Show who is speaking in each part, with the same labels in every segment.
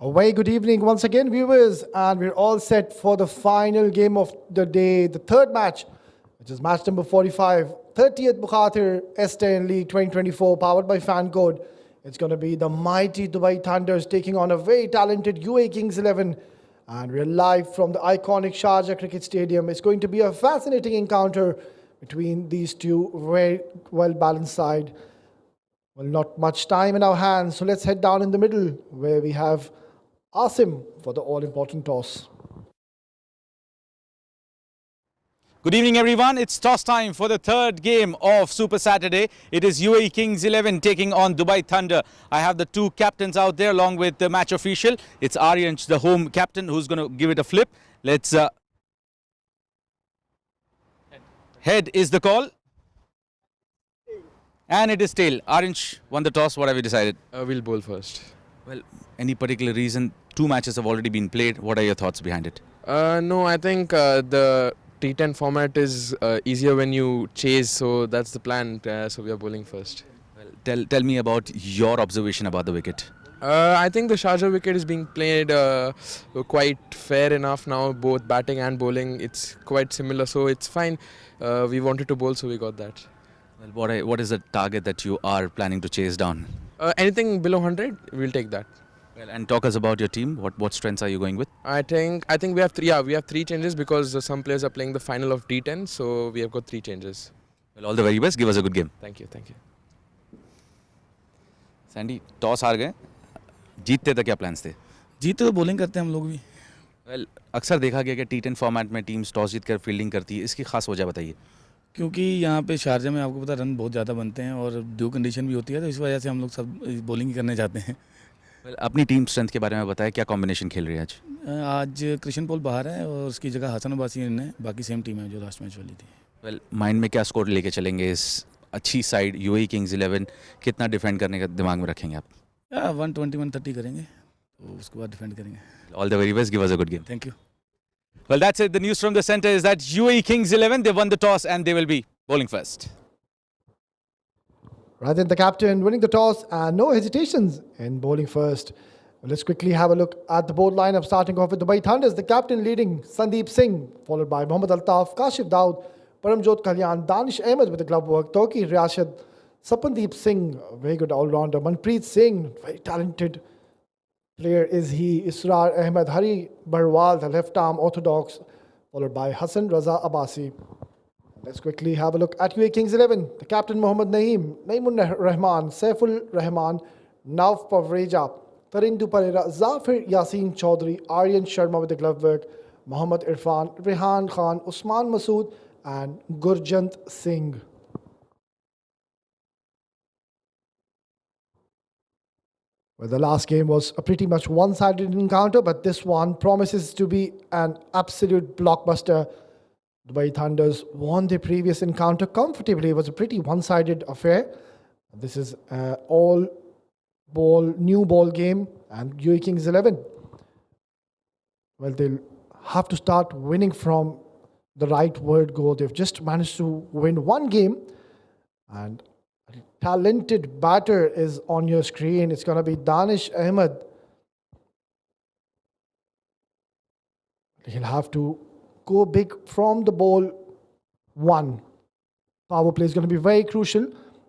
Speaker 1: A very good evening once again, viewers, and we're all set for the final game of the day, the third match, which is match number 45, 30th Bukhatir S10 League 2024, powered by FanCode. It's going to be the mighty Dubai Thunders taking on a very talented UAE Kings 11, and we're live from the iconic Sharjah Cricket Stadium. It's going to be a fascinating encounter between these two very well-balanced sides. Well, not much time in our hands, so let's head down in the middle where we have Asim for the all-important toss.
Speaker 2: Good evening, everyone. It's toss time for the third game of Super Saturday. It is UAE Kings 11 taking on Dubai Thunder. I have the two captains out there along with the match official. It's Aryansh, the home captain, who's going to give it a flip. Let's... Head is the call. And it is tail. Aryansh won the toss. What have you decided?
Speaker 3: We'll bowl first.
Speaker 2: Well, any particular reason? Two matches have already been played. What are your thoughts behind it?
Speaker 3: No, I think the T10 format is easier when you chase, so that's the plan. So we are bowling first.
Speaker 2: Well, tell me about your observation about the wicket.
Speaker 3: I think the Sharjah wicket is being played quite fair enough now, both batting and bowling. It's quite similar, so it's fine. We wanted to bowl, so we got that.
Speaker 2: Well, what is the target that you are planning to chase down?
Speaker 3: Anything below 100, we'll take that.
Speaker 2: Well, and talk us about your team. What strengths are you going with?
Speaker 3: I think we have three. Yeah, we have three changes because some players are playing the final of D10, so we have got three changes.
Speaker 2: Well, all the very best. Give us a good game.
Speaker 3: Thank you, thank you.
Speaker 2: Sandy, toss हार गए. जीतते तो क्या plans थे?
Speaker 4: जीते तो bowling करते हैं हम लोग भी.
Speaker 2: Well, अक्सर देखा गया कि T10 फॉर्मेट में टीम्स टॉस जीत कर फील्डिंग करती है. इसकी खास वजह बताइए.
Speaker 4: क्योंकि यहाँ पे शारजा में आपको पता रन बहुत ज़्यादा बनते हैं और ड्यू कंडीशन भी होती है, तो इस वजह से हम लोग सब बॉलिंग ही करने जाते हैं.
Speaker 2: Well, अपनी टीम स्ट्रेंथ के बारे में बताएं. क्या कॉम्बिनेशन खेल रही है आज?
Speaker 4: आज कृष्ण पोल बाहर है और उसकी जगह हसन अब्बासी है. बाकी सेम टीम है जो लास्ट मैच वाली थी.
Speaker 2: Well, माइंड में क्या स्कोर लेके चलेंगे इस अच्छी साइड UAE Kings 11? कितना डिफेंड करने का दिमाग में रखेंगे आप?
Speaker 4: 120-130 करेंगे, तो उसके बाद डिफेंड करेंगे.
Speaker 2: All the very best. Give us a good game.
Speaker 4: Thank you.
Speaker 2: Well, that's it. The news from the centre is that UAE Kings 11, they won the toss and they will be bowling first.
Speaker 1: Right then, the captain winning the toss and no hesitations in bowling first. Well, let's quickly have a look at the board lineup, starting off with Dubai Thunders. The captain leading Sandeep Singh, followed by Mohammad Altaf, Kashif Daud, Paramjot Kalyan, Danish Ahmed with the glove work, Toki Rashid, Sapandeep Singh, very good all-rounder, Manpreet Singh, very talented player is he, Israr Ahmed, Hari Barwal, the left-arm orthodox, followed by Hassan Raza Abbasi. Let's quickly have a look at UAE Kings 11. The captain Mohammad Naeem, Naeemun Rahman, Saiful Rahman, Nauf Pavreja, Tarindu Pereira, Zafir Yasin Chaudhry, Aryan Sharma with the glove work, Mohammad Irfan, Rehan Khan, Usman Masood, and Gurjant Singh. Well, the last game was a pretty much one-sided encounter, but this one promises to be an absolute blockbuster. Dubai Thunders won their previous encounter comfortably. It was a pretty one-sided affair. This is an new ball game, and UAE Kings 11. Well, they'll have to start winning from the right word go. They've just managed to win one game, and a talented batter is on your screen. It's going to be Danish Ahmed. He'll have to go big from the ball one. Power play is going to be very crucial,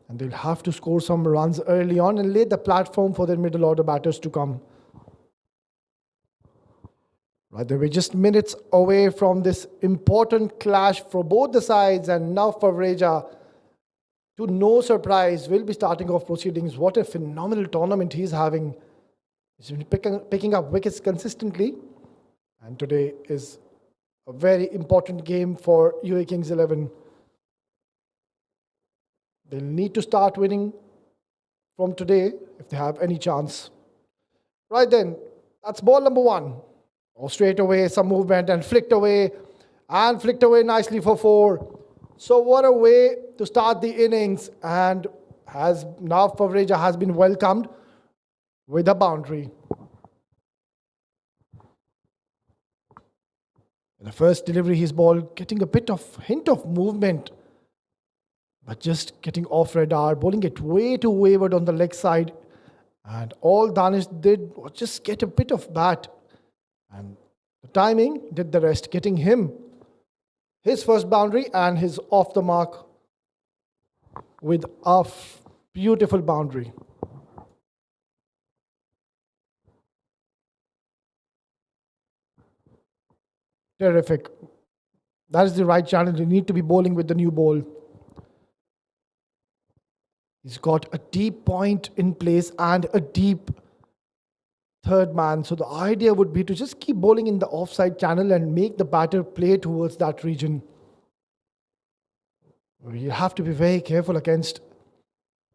Speaker 1: and they'll have to score some runs early on and lay the platform for their middle order batters to come. Right, we're just minutes away from this important clash for both the sides, and now Favreja, to no surprise, will be starting off proceedings. What a phenomenal tournament he's having. He's been picking up wickets consistently, and today is a very important game for UAE Kings 11. They'll need to start winning from today if they have any chance. Right then, that's ball number one. Oh, straight away, some movement and flicked away nicely for four. So what a way to start the innings, and now Favreja has been welcomed with a boundary. In the first delivery, his ball getting a bit of hint of movement, but just getting off radar, bowling it way too wayward on the leg side. And all Danish did was just get a bit of bat. And the timing did the rest, getting him his first boundary and his off the mark with a beautiful boundary. Terrific. That is the right channel. You need to be bowling with the new ball. He's got a deep point in place and a deep third man. So the idea would be to just keep bowling in the offside channel and make the batter play towards that region. You have to be very careful against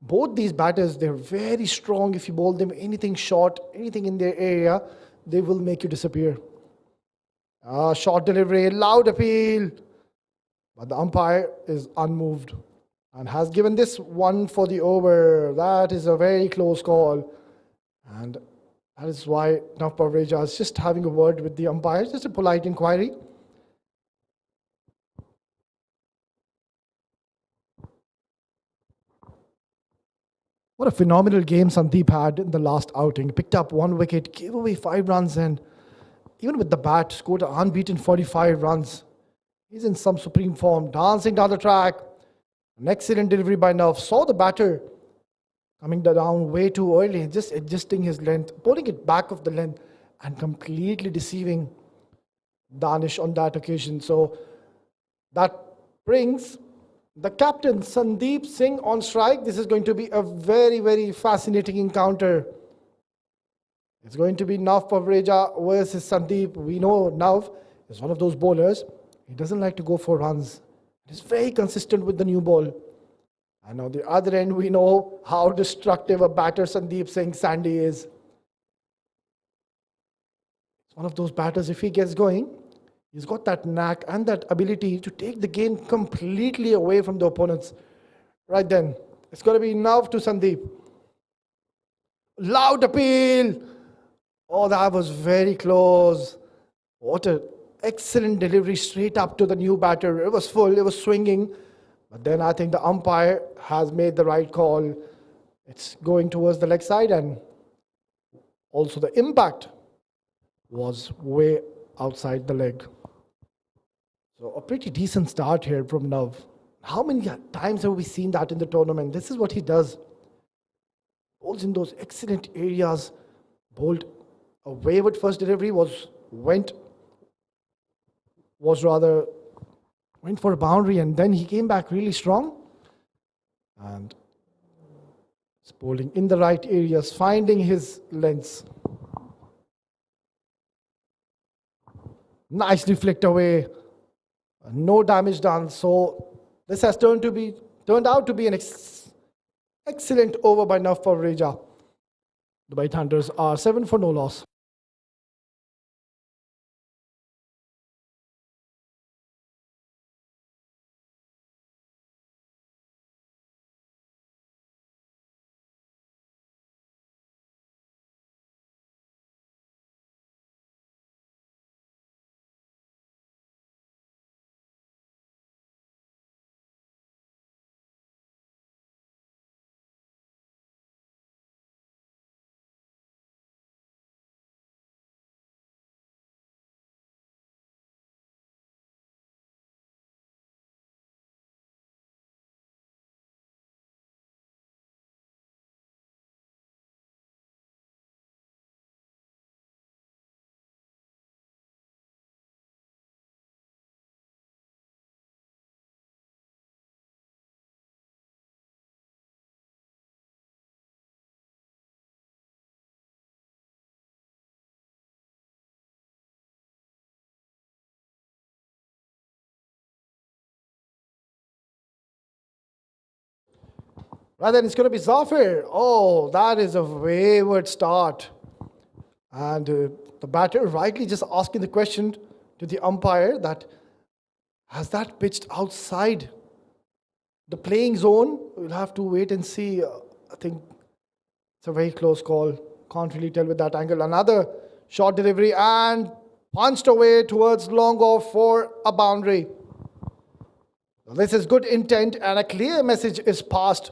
Speaker 1: both these batters. They're very strong. If you bowl them anything short, anything in their area, they will make you disappear. Short delivery, loud appeal. But the umpire is unmoved and has given this one for the over. That is a very close call. And that is why Navpar Reja is just having a word with the umpire, just a polite inquiry. What a phenomenal game Sandeep had in the last outing. Picked up 1 wicket, gave away 5 runs, and even with the bat, scored an unbeaten 45 runs. He's in some supreme form, dancing down the track. An excellent delivery by Nav. Saw the batter coming down way too early, just adjusting his length, pulling it back of the length, and completely deceiving Danish on that occasion. So that brings the captain, Sandeep Singh, on strike. This is going to be a very, very fascinating encounter. It's going to be Nav Pavreja versus Sandeep. We know Nav is one of those bowlers. He doesn't like to go for runs. He's very consistent with the new ball. And on the other end, we know how destructive a batter Sandeep Singh Sandy is. It's one of those batters, if he gets going, he's got that knack and that ability to take the game completely away from the opponents. Right then, it's going to be Nav to Sandeep. Loud appeal. Oh, that was very close. What an excellent delivery straight up to the new batter. It was full, it was swinging. But then I think the umpire has made the right call. It's going towards the leg side, and also the impact was way outside the leg. So a pretty decent start here from Nav. How many times have we seen that in the tournament? This is what he does. Bowls in those excellent areas. Bowled a wayward first delivery, went for a boundary, and then he came back really strong. And he's bowling in the right areas, finding his lengths. Nicely flicked away. No damage done. So this has turned out to be an excellent over by Nav Pavreja. The Dubai Thunders are 7 for no loss. Right then, it's going to be Zafir. Oh, that is a wayward start. And the batter rightly just asking the question to the umpire that, has that pitched outside the playing zone? We'll have to wait and see. I think it's a very close call. Can't really tell with that angle. Another short delivery and punched away towards long off for a boundary. This is good intent, and a clear message is passed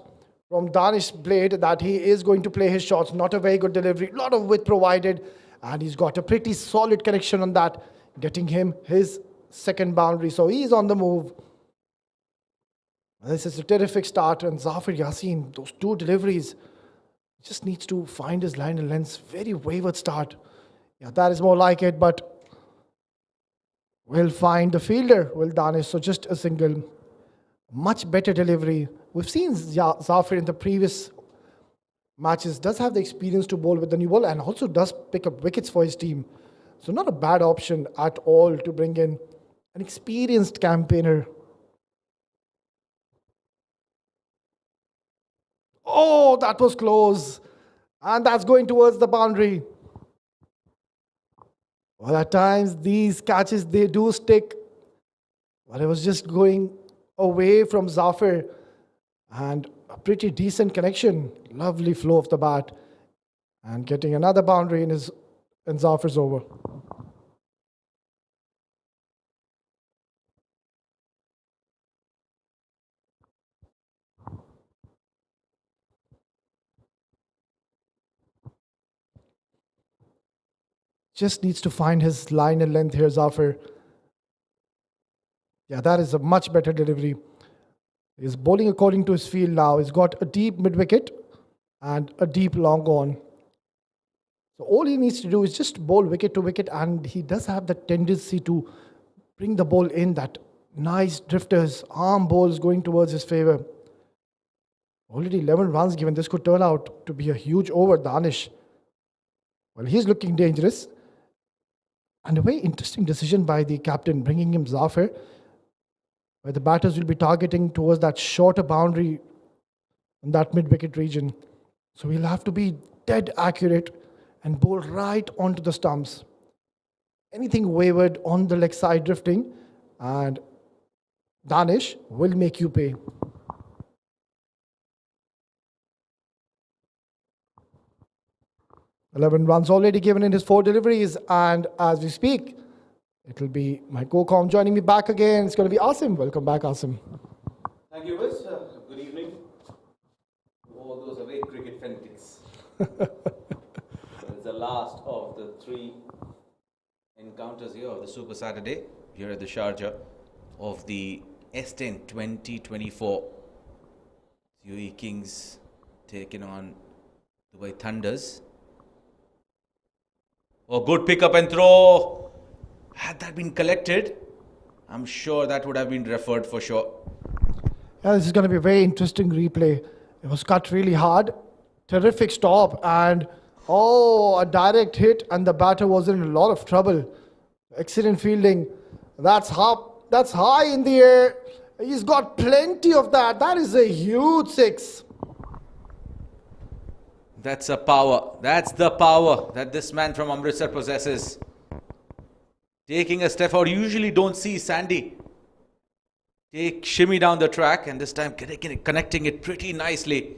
Speaker 1: from Danish blade that he is going to play his shots. Not a very good delivery, lot of width provided, and he's got a pretty solid connection on that, getting him his second boundary. So he's on the move. This is a terrific start, and Zafir Yassin, those two deliveries, just needs to find his line and length. Very wayward start. Yeah, that is more like it, but will find the fielder, will Danish. So just a single. Much better delivery. We've seen Zafir in the previous matches, does have the experience to bowl with the new ball and also does pick up wickets for his team. So not a bad option at all to bring in an experienced campaigner. Oh, that was close. And that's going towards the boundary. Well, at times these catches, they do stick. But it was just going away from Zafir, and a pretty decent connection. Lovely flow of the bat, and getting another boundary in Zafir's over. Just needs to find his line and length here, Zafir. Yeah, that is a much better delivery. He's bowling according to his field now. He's got a deep mid-wicket and a deep long on. So all he needs to do is just bowl wicket to wicket, and he does have the tendency to bring the ball in, that nice drifters, arm balls going towards his favour. Already 11 runs given. This could turn out to be a huge over, Danish. Well, he's looking dangerous. And a very interesting decision by the captain, bringing him Zafir, where the batters will be targeting towards that shorter boundary in that mid-wicket region. So he'll have to be dead accurate and bowl right onto the stumps. Anything wayward on the leg side drifting, and Danish will make you pay. $11 runs already given in his 4 deliveries, and as we speak, it will be my co-com joining me back again. It's going to be Asim. Welcome back, Asim.
Speaker 2: Thank you, Wes. Good evening to all those away cricket fanatics. It's the last of the 3 encounters here of the Super Saturday here at the Sharjah of the S10 2024. UAE Kings taking on Dubai Thunders. Oh, good pick up and throw. Had that been collected, I'm sure that would have been referred for sure.
Speaker 1: Yeah, this is going to be a very interesting replay. It was cut really hard. Terrific stop, and a direct hit, and the batter was in a lot of trouble. Excellent fielding. That's high in the air. He's got plenty of that. That is a huge 6.
Speaker 2: That's a power. That's the power that this man from Amritsar possesses. Taking a step forward. Usually don't see Sandy take shimmy down the track, and this time connecting it pretty nicely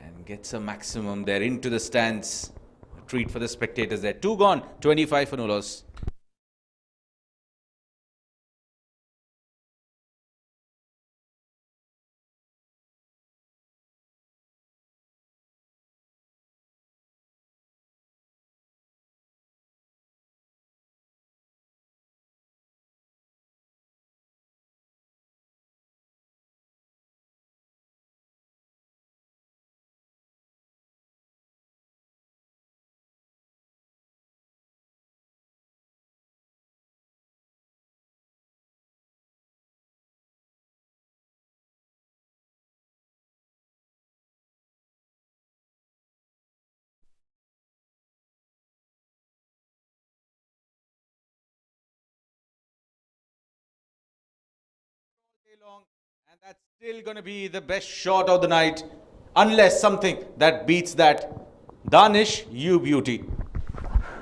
Speaker 2: and gets a maximum there into the stands. A treat for the spectators there. 2 gone, 25 for no loss. Long, and that's still going to be the best shot of the night, unless something that beats that. Danish, you beauty.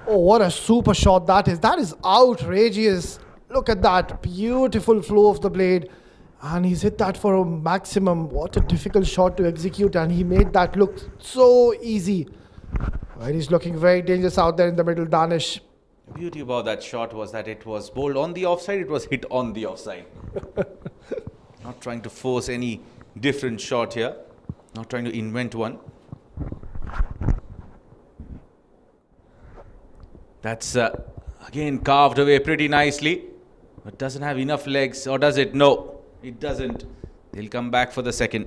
Speaker 1: Oh, what a super shot that is. That is outrageous. Look at that beautiful flow of the blade, and he's hit that for a maximum. What a difficult shot to execute, and he made that look so easy. Well, he's looking very dangerous out there in the middle, Danish.
Speaker 2: The beauty about that shot was that it was bowled on the offside, it was hit on the offside. Not trying to force any different shot here. Not trying to invent one. That's again carved away pretty nicely. But doesn't have enough legs, or does it? No, it doesn't. They'll come back for the second.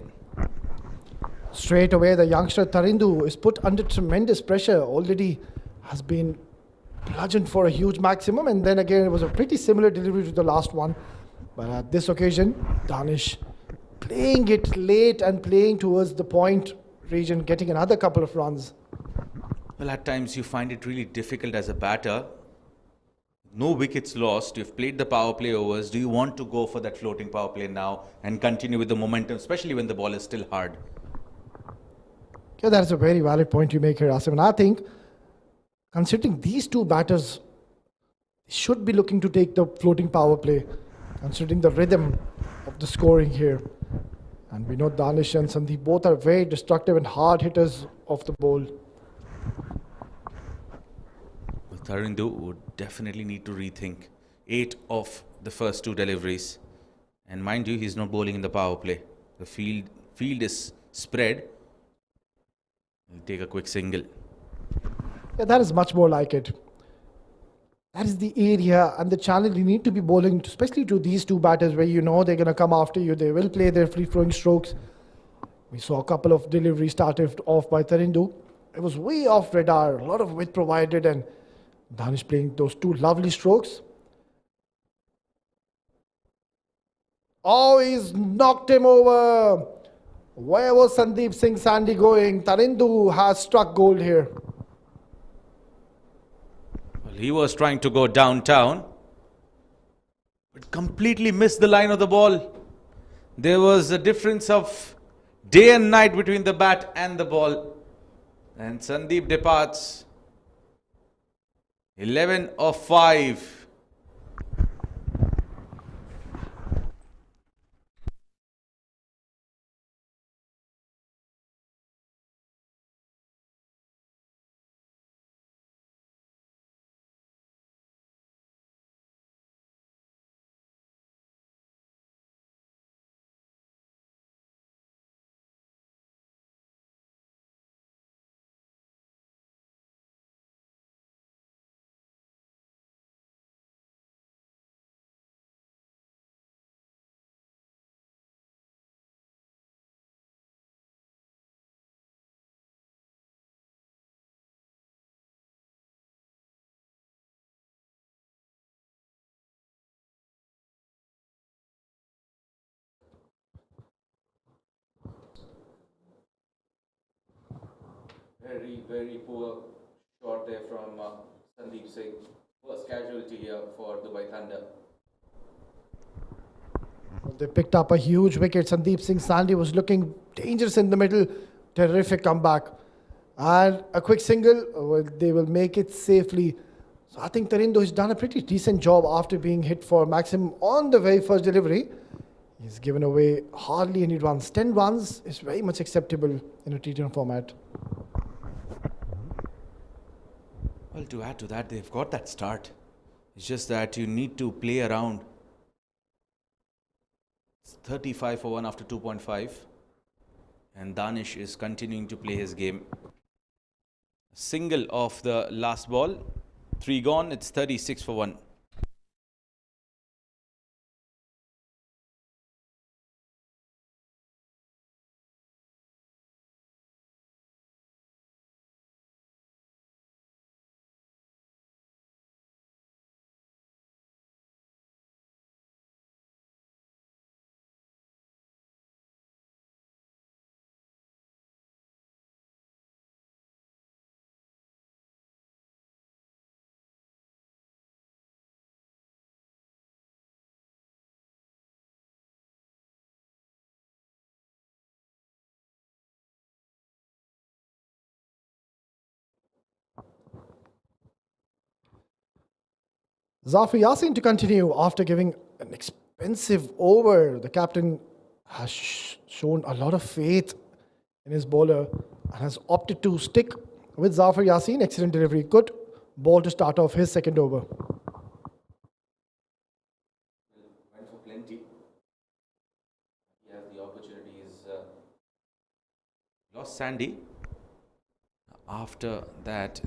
Speaker 1: Straight away, the youngster Tarindu is put under tremendous pressure. Already has been bludgeoned for a huge maximum, and then again it was a pretty similar delivery to the last one. But at this occasion, Danish playing it late and playing towards the point region, getting another couple of runs.
Speaker 2: Well, at times you find it really difficult as a batter. No wickets lost. You've played the power play overs. Do you want to go for that floating power play now and continue with the momentum, especially when the ball is still hard?
Speaker 1: Yeah, that is a very valid point you make here, Asim. And I think, considering these two batters should be looking to take the floating power play, considering the rhythm of the scoring here. And we know Danish and Sandeep both are very destructive and hard hitters off the ball.
Speaker 2: Well, Tarindu would definitely need to rethink 8 of the first 2 deliveries. And mind you, he's not bowling in the power play. The field is spread. He'll take a quick single.
Speaker 1: Yeah, that is much more like it. That is the area and the channel you need to be bowling, especially to these two batters where you know they're going to come after you. They will play their free-flowing strokes. We saw a couple of deliveries started off by Tarindu. It was way off radar, a lot of width provided, and Danish playing those 2 lovely strokes. Oh, he's knocked him over. Where was Sandeep Singh Sandy going? Tarindu has struck gold here.
Speaker 2: Well, he was trying to go downtown, but completely missed the line of the ball. There was a difference of day and night between the bat and the ball. And Sandeep departs 11 of 5. Very poor shot there from Sandeep Singh. First casualty here for Dubai Thunder.
Speaker 1: They picked up a huge wicket. Sandeep Singh Sandy was looking dangerous in the middle. Terrific comeback. And a quick single, they will make it safely. So I think Tarindu has done a pretty decent job after being hit for maximum on the very first delivery. He's given away hardly any runs. 10 runs is very much acceptable in a T20 format.
Speaker 2: Well, to add to that, they've got that start. It's just that you need to play around. It's 35 for 1 after 2.5. And Danish is continuing to play his game. Single of the last ball. 3 gone. It's 36 for 1.
Speaker 1: Zafar Yassin to continue after giving an expensive over. The captain has shown a lot of faith in his bowler and has opted to stick with Zafar Yassin. Excellent delivery. Good ball to start off his second over.
Speaker 2: Went for plenty. He has the opportunities Sandy. After that,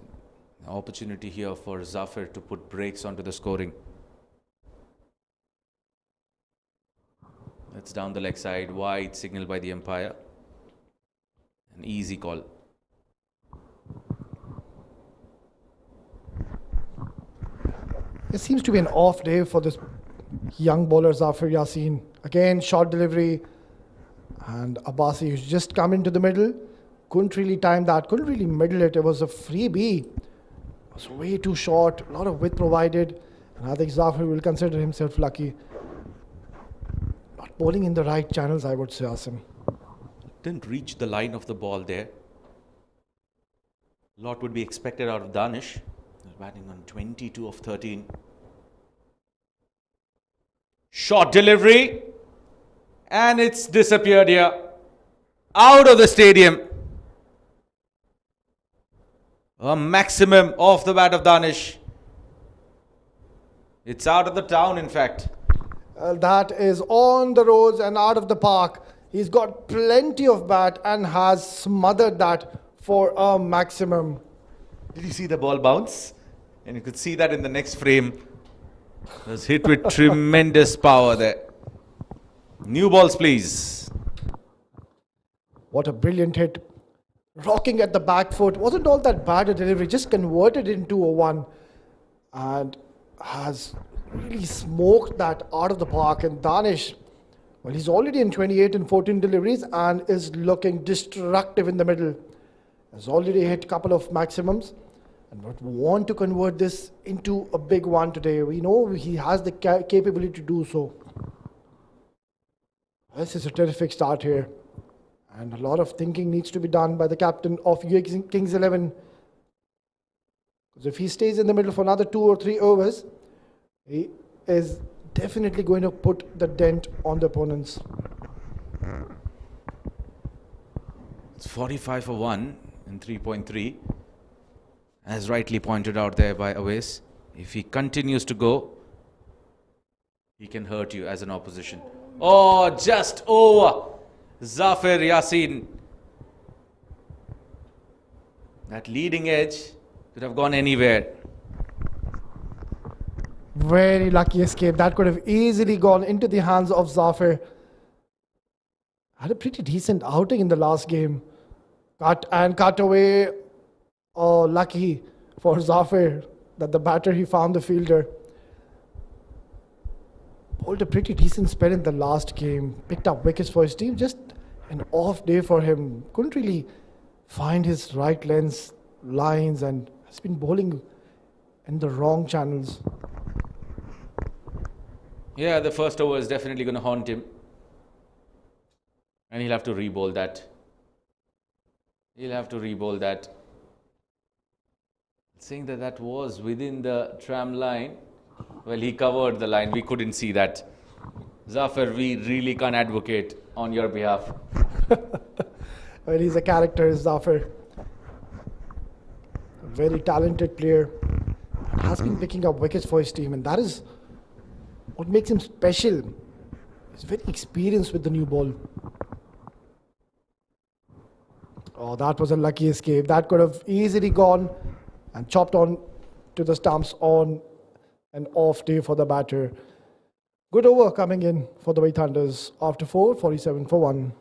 Speaker 2: opportunity here for Zafir to put brakes onto the scoring. That's down the leg side, wide signal by the umpire. An easy call.
Speaker 1: It seems to be an off day for this young bowler Zafir Yassin. Again, short delivery. And Abbasi, who's just come into the middle, couldn't really time that, couldn't really middle it. It was a freebie. It was way too short, a lot of width provided. And I think Zafir will consider himself lucky. Not bowling in the right channels, I would say, Asim.
Speaker 2: Didn't reach the line of the ball there. Lot would be expected out of Danish. He's batting on 22 of 13. Short delivery. And it's disappeared here. Out of the stadium. A maximum off the bat of Danish. It's out of the town, in fact.
Speaker 1: That is on the roads and out of the park. He's got plenty of bat and has smothered that for a maximum.
Speaker 2: Did you see the ball bounce? And you could see that in the next frame. It was hit with tremendous power there. New balls, please.
Speaker 1: What a brilliant hit. Rocking at the back foot. Wasn't all that bad a delivery. Just converted into a one. And has really smoked that out of the park. And Danish, well, he's already in 28 and 14 deliveries and is looking destructive in the middle. Has already hit a couple of maximums. And would want to convert this into a big one today. We know he has the capability to do so. This is a terrific start here. And a lot of thinking needs to be done by the captain of UAE Kings 11. Because if he stays in the middle for another 2 or 3 overs, he is definitely going to put the dent on the opponents.
Speaker 2: It's 45 for 1 in 3.3. As rightly pointed out there by Awais. If he continues to go, he can hurt you as an opposition. Oh, just over. Zafir Yassin. That leading edge could have gone anywhere.
Speaker 1: Very lucky escape. That could have easily gone into the hands of Zafir. Had a pretty decent outing in the last game. Cut away. Oh, lucky for Zafir that the batter he found the fielder. Bowled a pretty decent spell in the last game. Picked up wickets for his team. Just an off day for him. Couldn't really find his right lens lines and has been bowling in the wrong channels.
Speaker 2: Yeah, the first over is definitely going to haunt him. And he'll have to re-bowl that. Saying that that was within the tram line. Well, he covered the line. We couldn't see that. Zafir, we really can't advocate on your behalf.
Speaker 1: Well, he's a character, Zafir. A very talented player. Has been picking up wickets for his team, and that is what makes him special. He's very experienced with the new ball. Oh, that was a lucky escape. That could have easily gone and chopped on to the stumps on an off day for the batter. Good over coming in for the Dubai Thunders after 4, 47 for 1.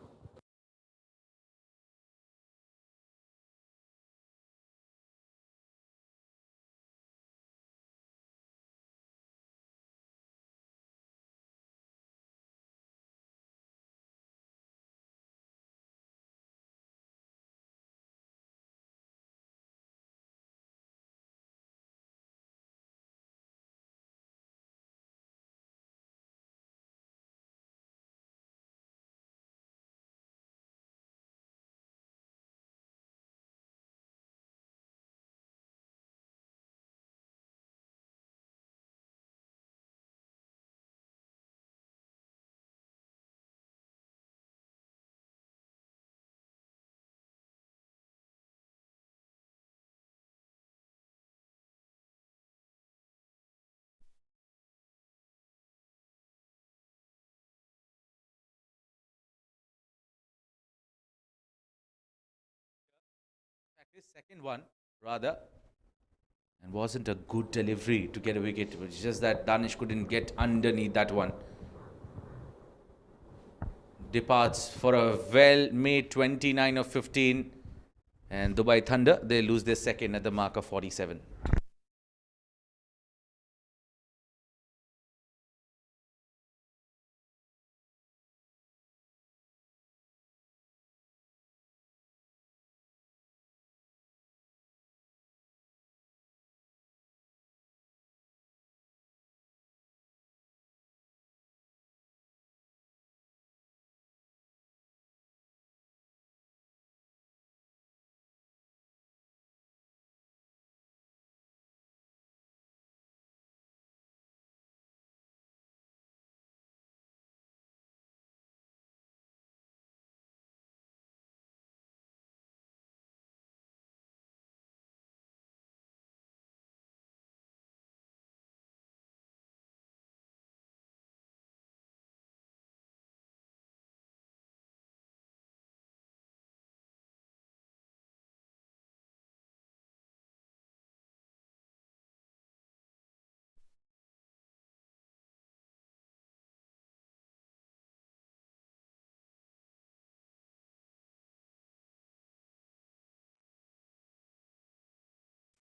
Speaker 2: second one, rather. And wasn't a good delivery to get a wicket. It was just that Danish couldn't get underneath that one. Departs for a well-made 29 of 15. And Dubai Thunder, they lose their second at the mark of 47.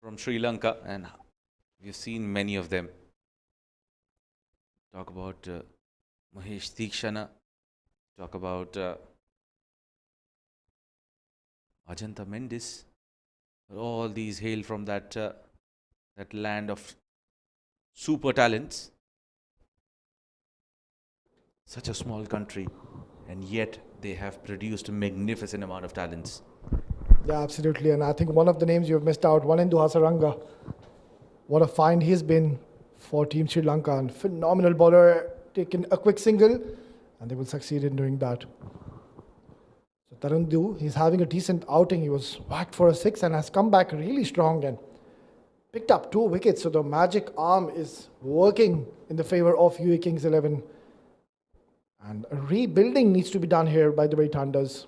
Speaker 2: From Sri Lanka, and we've seen many of them. Talk about Mahesh Deekshana, talk about Ajanta Mendis. All these hail from that land of super talents. Such a small country, and yet they have produced a magnificent amount of talents.
Speaker 1: Yeah, absolutely. And I think one of the names you've missed out, Wanindu Hasaranga. What a find he's been for Team Sri Lanka. And phenomenal bowler, taking a quick single, and they will succeed in doing that. So Tarundu, he's having a decent outing. He was whacked for a 6 and has come back really strong and picked up 2 wickets. So the magic arm is working in the favour of UAE Kings 11. And a rebuilding needs to be done here by the Dubai Thunders.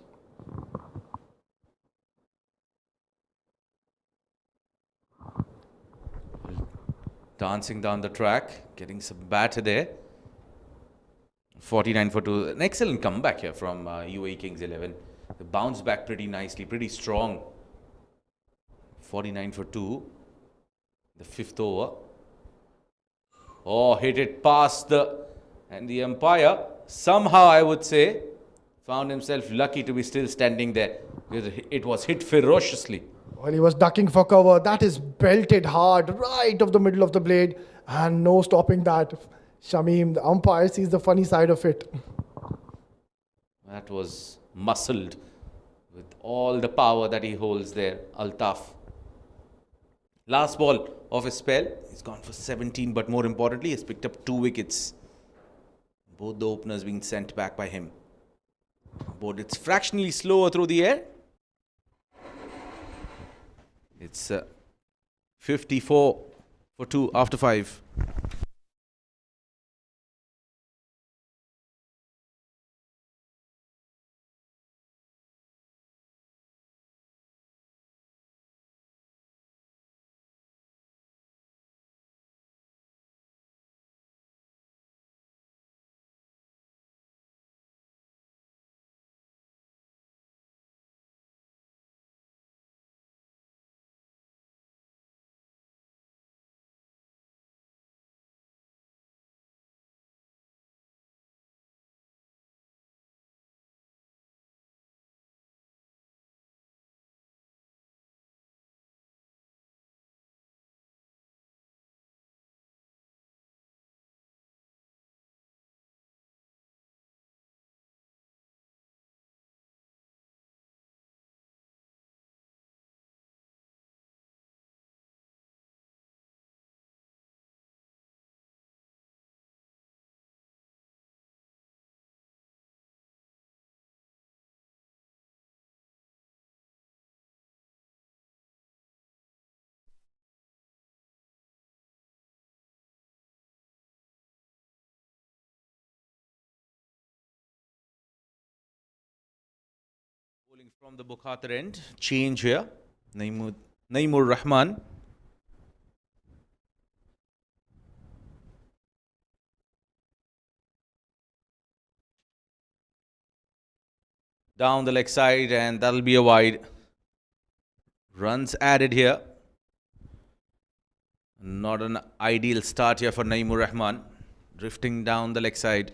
Speaker 2: Dancing down the track, getting some batter there. 49 for 2. An excellent comeback here from UAE Kings 11. They bounced back pretty nicely, pretty strong. 49 for 2. The 5th over. Oh, hit it past the... And the umpire, somehow I would say, found himself lucky to be still standing there. Because it was hit ferociously.
Speaker 1: Well, he was ducking for cover. That is belted hard right of the middle of the blade. And no stopping that. Shamim, the umpire, sees the funny side of it.
Speaker 2: That was muscled with all the power that he holds there, Altaf. Last ball of his spell. He's gone for 17, but more importantly, he's picked up 2 wickets. Both the openers being sent back by him. But it's fractionally slower through the air. It's 54 for 2 after 5. Bowling from the Bukhatir end. Change here. Naimur Rahman. Down the leg side, and that'll be a wide. Runs added here. Not an ideal start here for Naimur Rahman. Drifting down the leg side.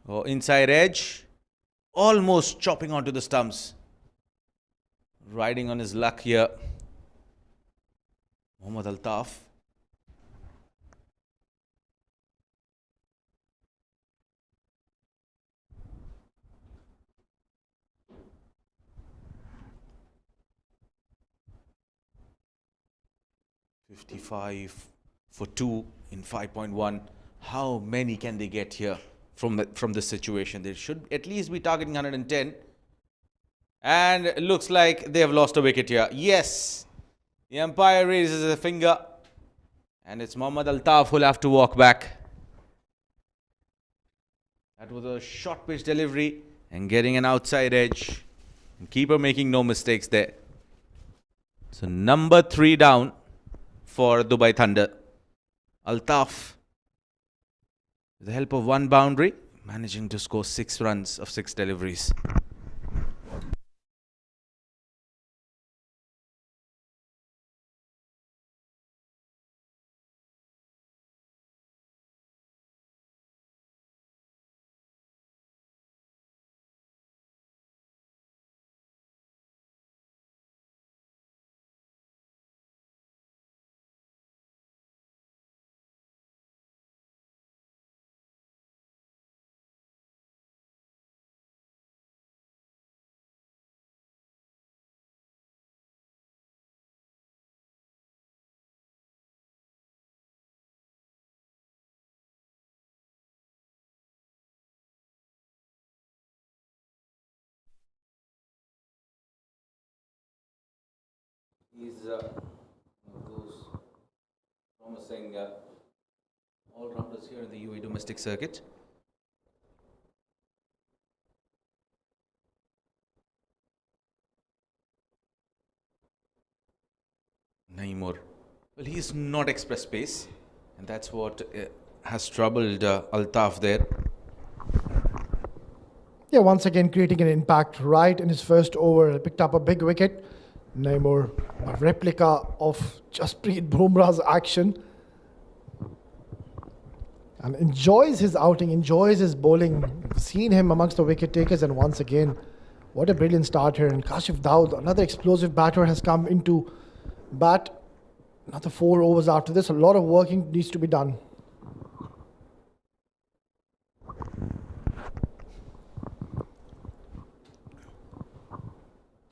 Speaker 2: Oh, inside edge. Almost chopping onto the stumps. Riding on his luck here. Mohammad Altaf. $55 for 2 in 5.1. How many can they get here from this situation? They should at least be targeting 110. And it looks like they have lost a wicket here. Yes, the umpire raises a finger, and it's Mohammad Altaf who'll have to walk back. That was a short pitch delivery and getting an outside edge. And keeper making no mistakes there. So number 3 down for Dubai Thunder. Altaf, with the help of 1 boundary, managing to score 6 runs of 6 deliveries. He's one of those promising all-rounders here in the UAE domestic circuit. Naimur. Well, he's not express pace, and that's what has troubled Altaf there.
Speaker 1: Yeah, once again creating an impact right in his first over. Picked up a big wicket. Naimur, a replica of Jasprit Bumrah's action. And enjoys his outing, enjoys his bowling. We've seen him amongst the wicket takers, and once again, what a brilliant start here. And Kashif Daud, another explosive batter, has come into bat. Another 4 overs after this. A lot of working needs to be done.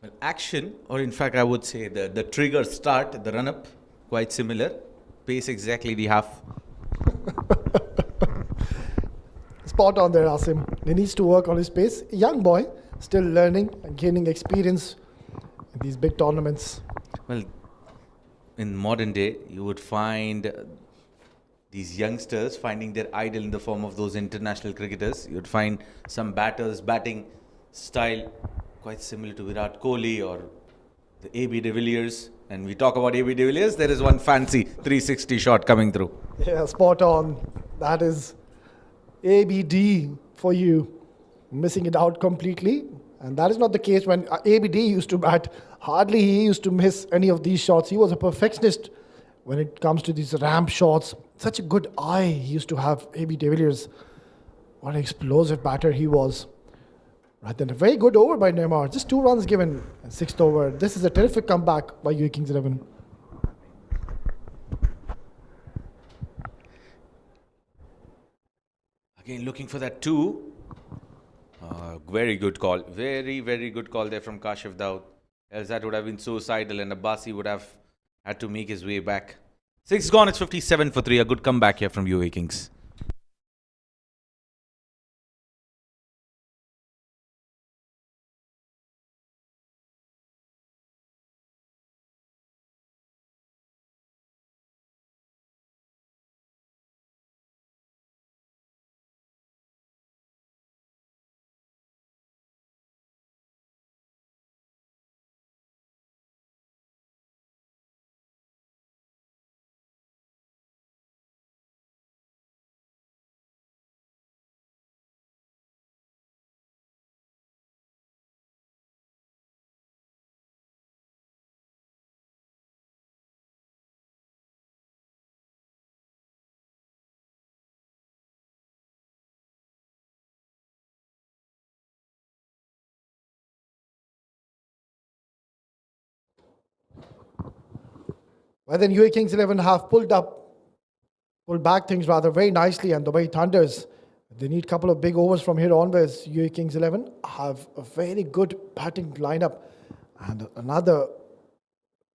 Speaker 2: Well, action, or in fact I would say the trigger start, the run-up, quite similar. Pace exactly the half.
Speaker 1: Spot on there, Asim. He needs to work on his pace. Young boy, still learning and gaining experience in these big tournaments.
Speaker 2: Well, in modern day, you would find these youngsters finding their idol in the form of those international cricketers. You'd find some batters batting style quite similar to Virat Kohli or the AB de Villiers. And we talk about AB de Villiers, there is one fancy 360 shot coming through.
Speaker 1: Yeah, spot on. That is ABD for you. Missing it out completely. And that is not the case when ABD used to bat. Hardly he used to miss any of these shots. He was a perfectionist when it comes to these ramp shots. Such a good eye he used to have, AB de Villiers. What an explosive batter he was. Right then, a very good over by Neymar. Just 2 runs given. 6th over. This is a terrific comeback by UAE Kings 11.
Speaker 2: Again, looking for that 2. Very good call. Very, very good call there from Kashif Daud. Else that would have been suicidal and Abbasi would have had to make his way back. 6 gone, it's 57 for 3. A good comeback here from UAE Kings.
Speaker 1: Well, then UAE Kings 11 have pulled back things rather very nicely, and Dubai Thunders, they need a couple of big overs from here onwards. UAE Kings 11 have a very good batting lineup, and another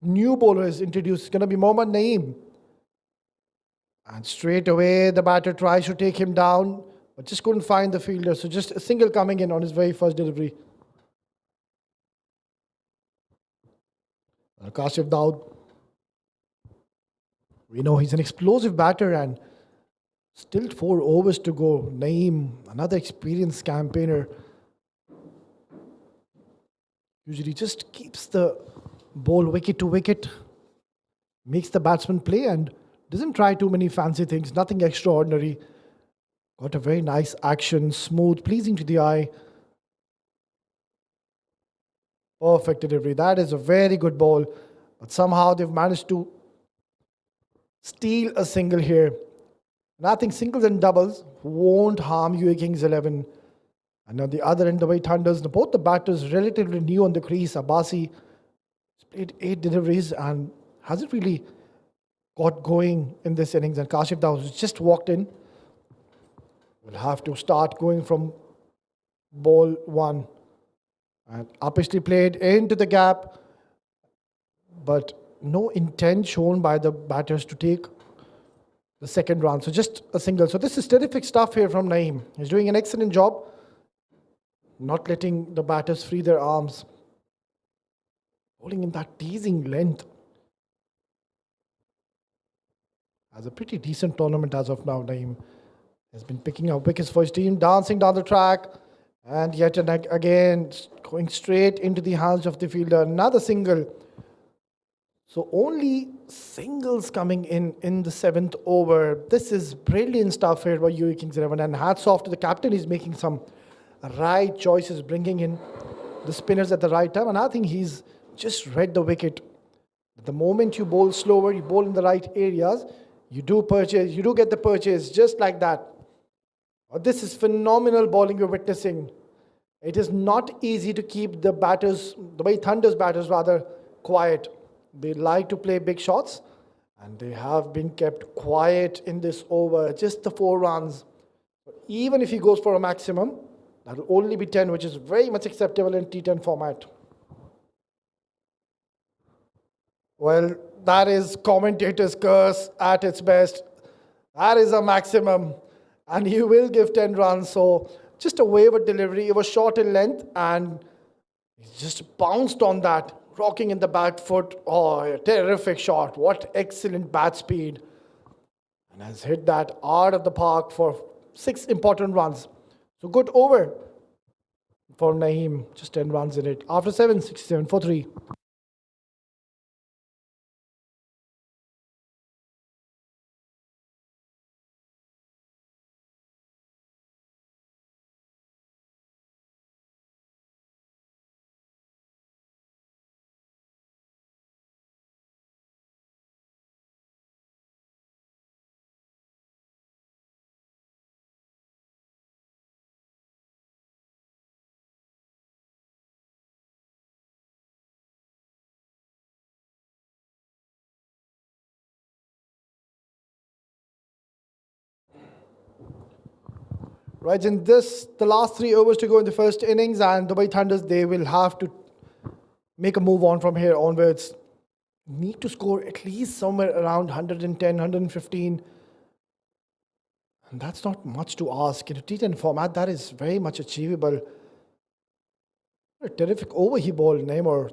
Speaker 1: new bowler is introduced. It's going to be Mohammad Naeem. And straight away, the batter tries to take him down, but just couldn't find the fielder. So just a single coming in on his very first delivery. Kashif Daud. We know he's an explosive batter, and still 4 overs to go. Naeem, another experienced campaigner, usually just keeps the ball wicket to wicket, makes the batsman play, and doesn't try too many fancy things, nothing extraordinary. Got a very nice action, smooth, pleasing to the eye. Perfect delivery. That is a very good ball. But somehow they've managed to steal a single here. And I think singles and doubles won't harm UAE Kings 11. And on the other end, the Dubai Thunders, both the batters relatively new on the crease. Abbasi has played 8 deliveries and hasn't really got going in this innings. And Kashif Daud, who's just walked in, will have to start going from ball 1. And uppishly played into the gap, but no intent shown by the batters to take the second run. So just a single. So this is terrific stuff here from Naeem. He's doing an excellent job, not letting the batters free their arms. Bowling in that teasing length. Has a pretty decent tournament as of now. Naeem has been picking up wickets for his team, dancing down the track, and yet again going straight into the hands of the fielder. Another single. So only singles coming in the 7th over. This is brilliant stuff here by UAE Kings 11, and hats off to the captain. He's making some right choices, bringing in the spinners at the right time, and I think he's just read the wicket. The moment you bowl slower, you bowl in the right areas, you do get the purchase just like that. This is phenomenal bowling we're witnessing. It is not easy to keep the Dubai Thunders batters rather, quiet. They like to play big shots, and they have been kept quiet in this over. Just the 4 runs. Even if he goes for a maximum, that will only be 10, which is very much acceptable in T10 format. Well, that is commentator's curse at its best. That is a maximum, and he will give 10 runs. So just a wayward delivery. It was short in length, and he just bounced on that, rocking in the back foot. Oh, a terrific shot. What excellent bat speed. And has hit that out of the park for 6 important runs. So good over for Naeem. Just 10 runs in it. After 7, 67 for 3. Right, in this, the last 3 overs to go in the first innings, and Dubai Thunders, they will have to make a move on from here onwards. Need to score at least somewhere around 110, 115. And that's not much to ask. In a T10 format, that is very much achievable. A terrific over he bowled, Naeem.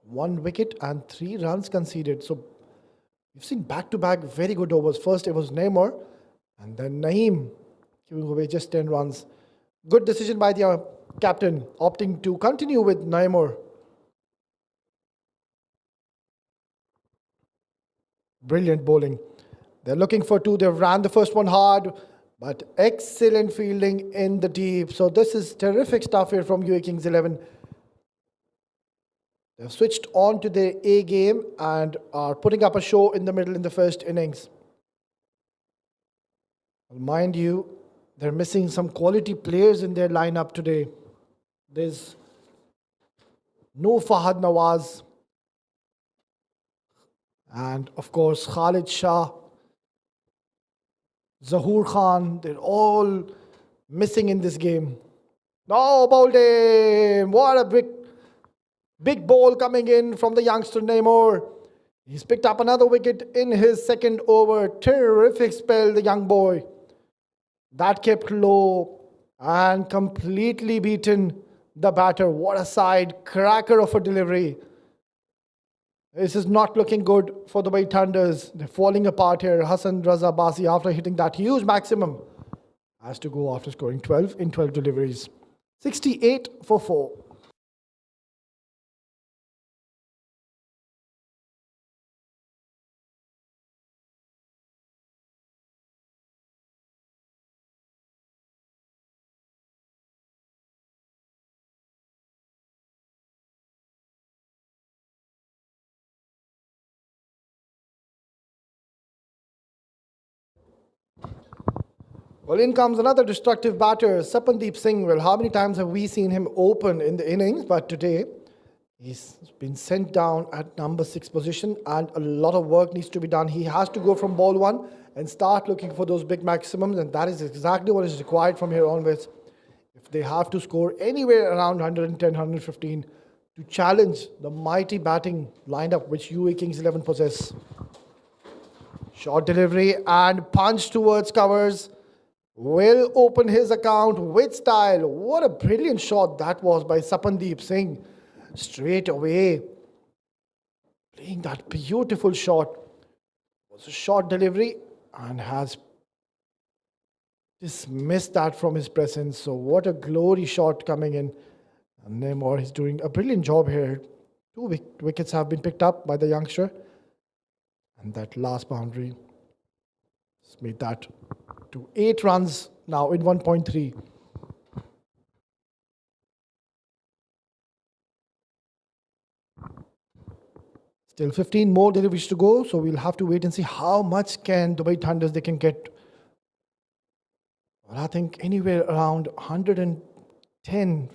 Speaker 1: 1 wicket and 3 runs conceded. So you've seen back-to-back very good overs. First it was Naeem, and then Naeem giving away just 10 runs. Good decision by the captain, opting to continue with Naeem. Brilliant bowling. They're looking for 2. They've ran the first one hard, but excellent fielding in the deep. So this is terrific stuff here from UAE Kings 11. They've switched on to their A game and are putting up a show in the middle in the first innings. Mind you, they're missing some quality players in their lineup today. There's no Fahad Nawaz. And of course, Khalid Shah, Zahoor Khan, they're all missing in this game. No, bowled him. What a big ball coming in from the youngster Namor. He's picked up another wicket in his second over. Terrific spell, the young boy. That kept low and completely beaten the batter. What a side cracker of a delivery. This is not looking good for the Dubai Thunders. They're falling apart here. Hassan Raza Basi, after hitting that huge maximum, has to go after scoring 12 in 12 deliveries. 68 for 4. Well, in comes another destructive batter, Sapandeep Singh. Well, how many times have we seen him open in the innings? But today, he's been sent down at number 6 position and a lot of work needs to be done. He has to go from ball 1 and start looking for those big maximums, and that is exactly what is required from here onwards. If they have to score anywhere around 110, 115 to challenge the mighty batting lineup which UAE Kings 11 possess. Short delivery and punch towards covers. Will open his account with style. What a brilliant shot that was by Sapandeep Singh. Straight away. Playing that beautiful shot. It was a short delivery and has dismissed that from his presence. So what a glory shot coming in. And Neymar is doing a brilliant job here. 2 wickets have been picked up by the youngster. And that last boundary has made that to 8 runs now in 1.3. Still 15 more deliveries to go, so we'll have to wait and see how much can Dubai Thunders they can get. Well, I think anywhere around 110.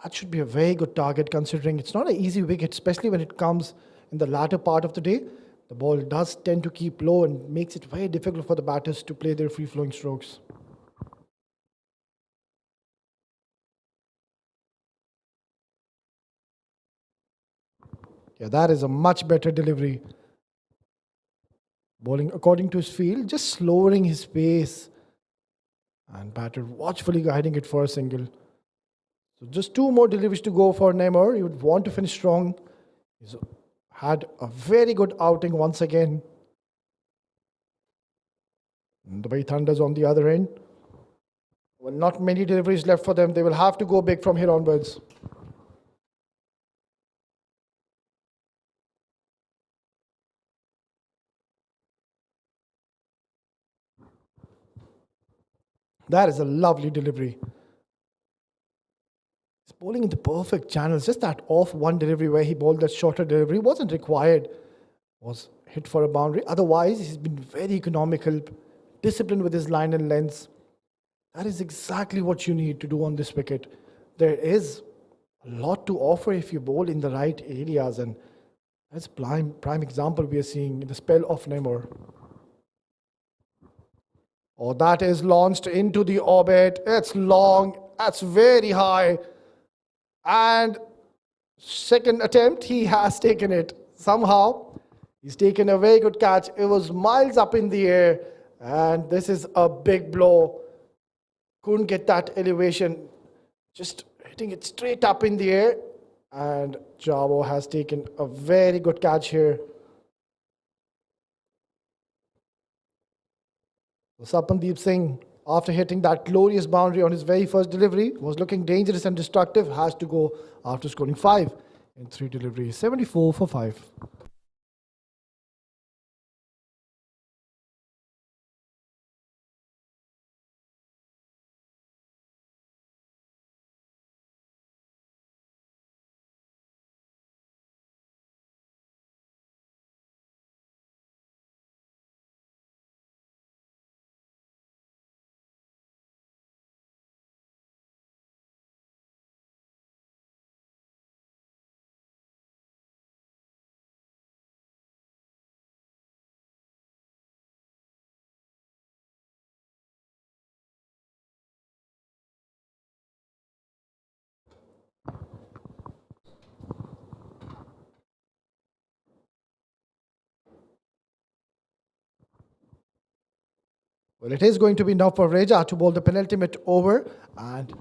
Speaker 1: That should be a very good target considering it's not an easy wicket, especially when it comes in the latter part of the day. The ball does tend to keep low and makes it very difficult for the batters to play their free-flowing strokes. Yeah, that is a much better delivery. Bowling according to his field, just lowering his pace. And batter watchfully guiding it for a single. So just 2 more deliveries to go for Neymar. He would want to finish strong. He's had a very good outing once again. And the Dubai Thunders on the other end. Well, not many deliveries left for them. They will have to go big from here onwards. That is a lovely delivery. He's bowling into perfect channels. Just that off one delivery where he bowled that shorter delivery wasn't required. Was hit for a boundary. Otherwise, he's been very economical, disciplined with his line and lengths. That is exactly what you need to do on this wicket. There is a lot to offer if you bowl in the right areas, and that's prime example we are seeing in the spell of Neymar. Oh, that is launched into the orbit. It's long. That's very high. And second attempt, he has taken it. Somehow, he's taken a very good catch. It was miles up in the air. And this is a big blow. Couldn't get that elevation. Just hitting it straight up in the air. And Javo has taken a very good catch here. So Sapandeep Singh, after hitting that glorious boundary on his very first delivery, was looking dangerous and destructive, has to go after scoring 5 in 3 deliveries. 74 for 5. Well, it is going to be enough for Reja to bowl the penultimate over, and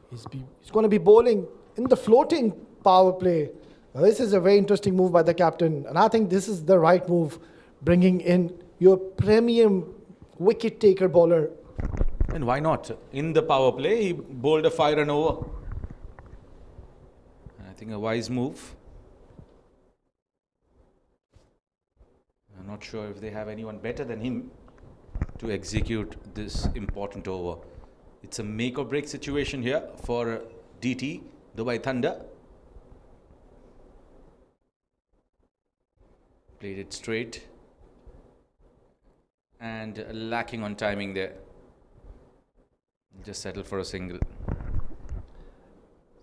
Speaker 1: he's going to be bowling in the floating power play. Now, this is a very interesting move by the captain, and I think this is the right move, bringing in your premium wicket taker bowler.
Speaker 2: And why not? In the power play, he bowled a 5-run over. I think a wise move. I'm not sure if they have anyone better than him to execute this important over. It's a make or break situation here for DT, Dubai Thunder. Played it straight and lacking on timing there. Just settle for a single.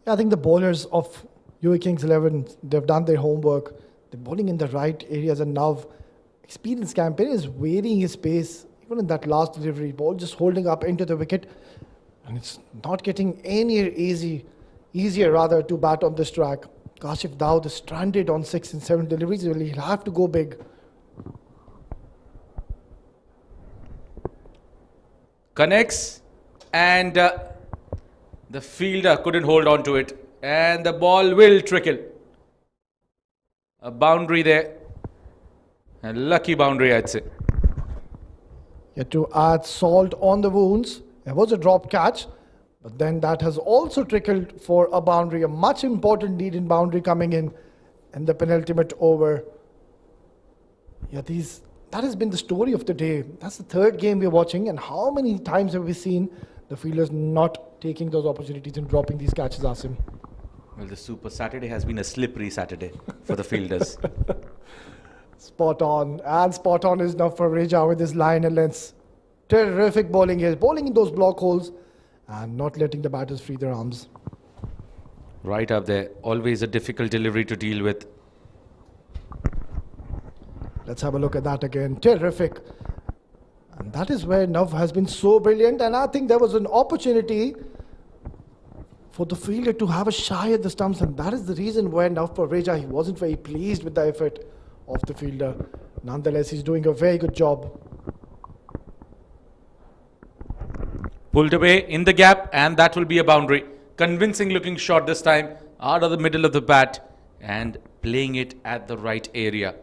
Speaker 1: I think the bowlers of UAE Kings 11, they've done their homework. They're bowling in the right areas, and now experienced campaign is varying his pace. Even in that last delivery, ball just holding up into the wicket, and it's not getting any easier rather to bat on this track. Kashif Daud is stranded on 6 and 7 deliveries. He'll have to go big.
Speaker 2: Connects, and the fielder couldn't hold on to it, and the ball will trickle. A boundary there, a lucky boundary, I'd say.
Speaker 1: Yet to add salt on the wounds. There was a drop catch, but then that has also trickled for a boundary, a much important lead in boundary coming in the penultimate over. Yeah, that has been the story of the day. That's the third game we're watching, and how many times have we seen the fielders not taking those opportunities and dropping these catches, Asim?
Speaker 2: Well, the Super Saturday has been a slippery Saturday for the fielders.
Speaker 1: Spot on, and spot on is enough for Reja with his line and lengths. Terrific bowling here, bowling in those block holes and not letting the batters free their arms.
Speaker 2: Right up there, always a difficult delivery to deal with.
Speaker 1: Let's have a look at that again. Terrific. And that is where Nav has been so brilliant, and I think there was an opportunity for the fielder to have a shy at the stumps, and that is the reason why Nav Parveja, he wasn't very pleased with the effort of the fielder. Nonetheless, he's doing a very good job.
Speaker 2: Pulled away in the gap, and that will be a boundary. Convincing looking shot this time, out of the middle of the bat, and playing it at the right area.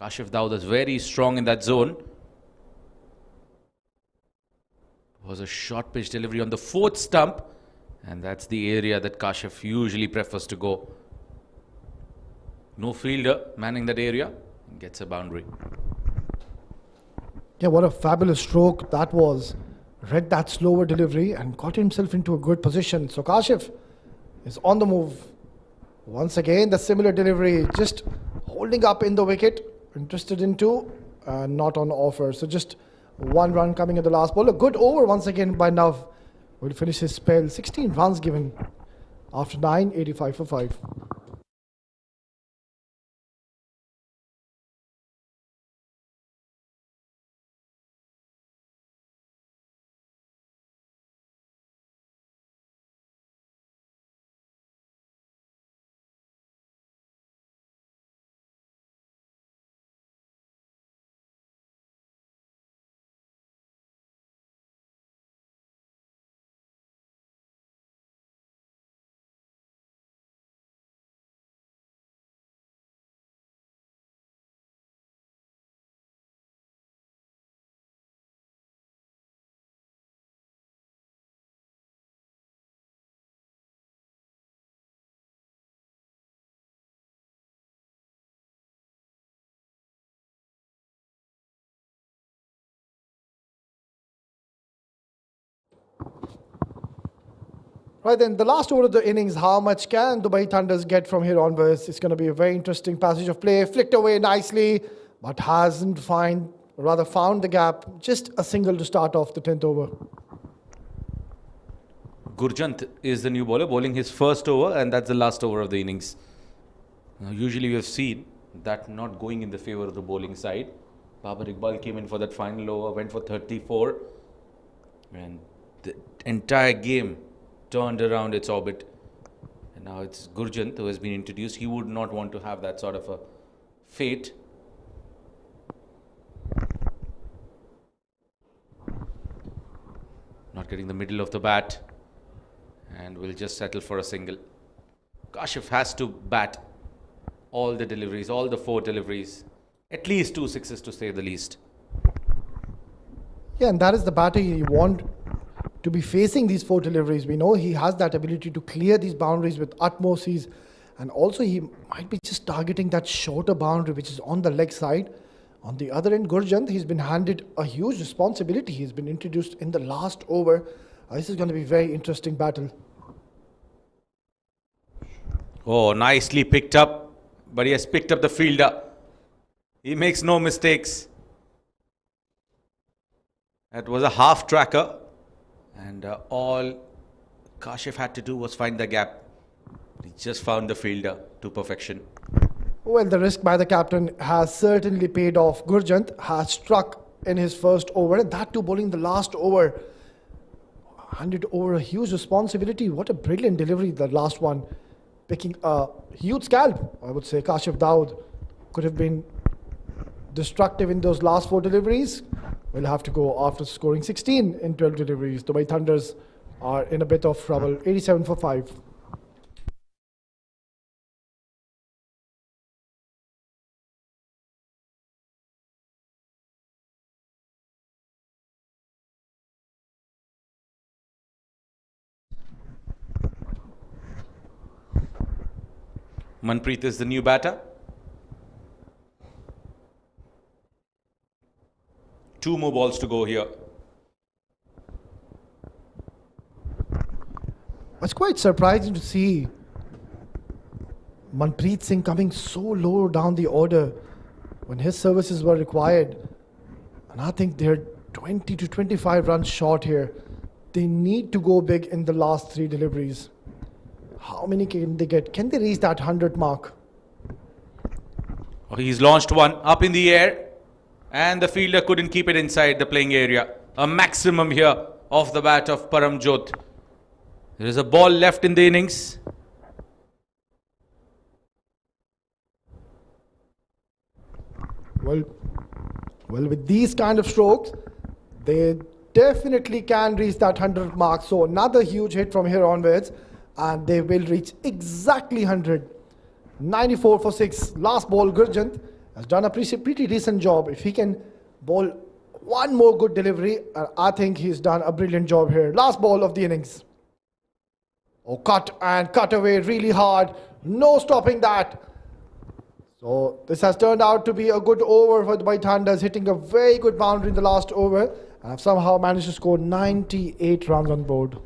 Speaker 2: Kashif Daud is very strong in that zone. Was a short pitch delivery on the 4th stump, and that's the area that Kashif usually prefers to go. No fielder manning that area, gets a boundary.
Speaker 1: Yeah, what a fabulous stroke that was. Read that slower delivery and got himself into a good position. So Kashif is on the move. Once again, the similar delivery, just holding up in the wicket, interested in 2, not on offer. So just 1 run coming at the last ball. A good over once again by Nav. Will finish his spell. 16 runs given after 9, 85 for 5. Right then, the last over of the innings, how much can Dubai Thunders get from here onwards? It's going to be a very interesting passage of play. Flicked away nicely, but hasn't found the gap. Just a single to start off the 10th over.
Speaker 2: Gurjant is the new bowler, bowling his first over, and that's the last over of the innings. Now, usually we have seen that not going in the favour of the bowling side. Babar Iqbal came in for that final over, went for 34, and the entire game turned around its orbit. And now it's Gurjant who has been introduced. He would not want to have that sort of a fate. Targeting the middle of the bat. And will just settle for a single. Kashif has to bat all the deliveries, all the 4 deliveries. At least 2 sixes to say the least.
Speaker 1: Yeah, and that is the batter you want to be facing these 4 deliveries. We know he has that ability to clear these boundaries with utmost ease. And also he might be just targeting that shorter boundary which is on the leg side. On the other end, Gurjant, he's been handed a huge responsibility. He's been introduced in the last over. This is going to be a very interesting battle.
Speaker 2: Oh, nicely picked up. But he has picked up the fielder. He makes no mistakes. That was a half tracker. And all Kashif had to do was find the gap. He just found the fielder to perfection.
Speaker 1: Well, the risk by the captain has certainly paid off. Gurjant has struck in his first over, and that too bowling the last over. Handed over a huge responsibility. What a brilliant delivery, the last one. Picking a huge scalp, I would say. Kashif Daud could have been destructive in those last 4 deliveries. We'll have to go after scoring 16 in 12 deliveries. Dubai Thunders are in a bit of trouble. 87 for 5.
Speaker 2: Manpreet is the new batter. 2 more balls to go here.
Speaker 1: It's quite surprising to see Manpreet Singh coming so low down the order when his services were required. And I think they're 20 to 25 runs short here. They need to go big in the last 3 deliveries. How many can they get? Can they reach that 100 mark?
Speaker 2: Oh, he's launched one up in the air. And the fielder couldn't keep it inside the playing area. A maximum here off the bat of Paramjot. There is a ball left in the innings.
Speaker 1: Well, with these kind of strokes, they definitely can reach that 100 mark. So another huge hit from here onwards. And they will reach exactly 100. 94 for 6. Last ball, Gurjant has done a pretty decent job. If he can bowl one more good delivery, I think he's done a brilliant job here. Last ball of the innings. Oh, cut away really hard. No stopping that. So this has turned out to be a good over for the Dubai Thunders, hitting a very good boundary in the last over. And have somehow managed to score 98 runs on board.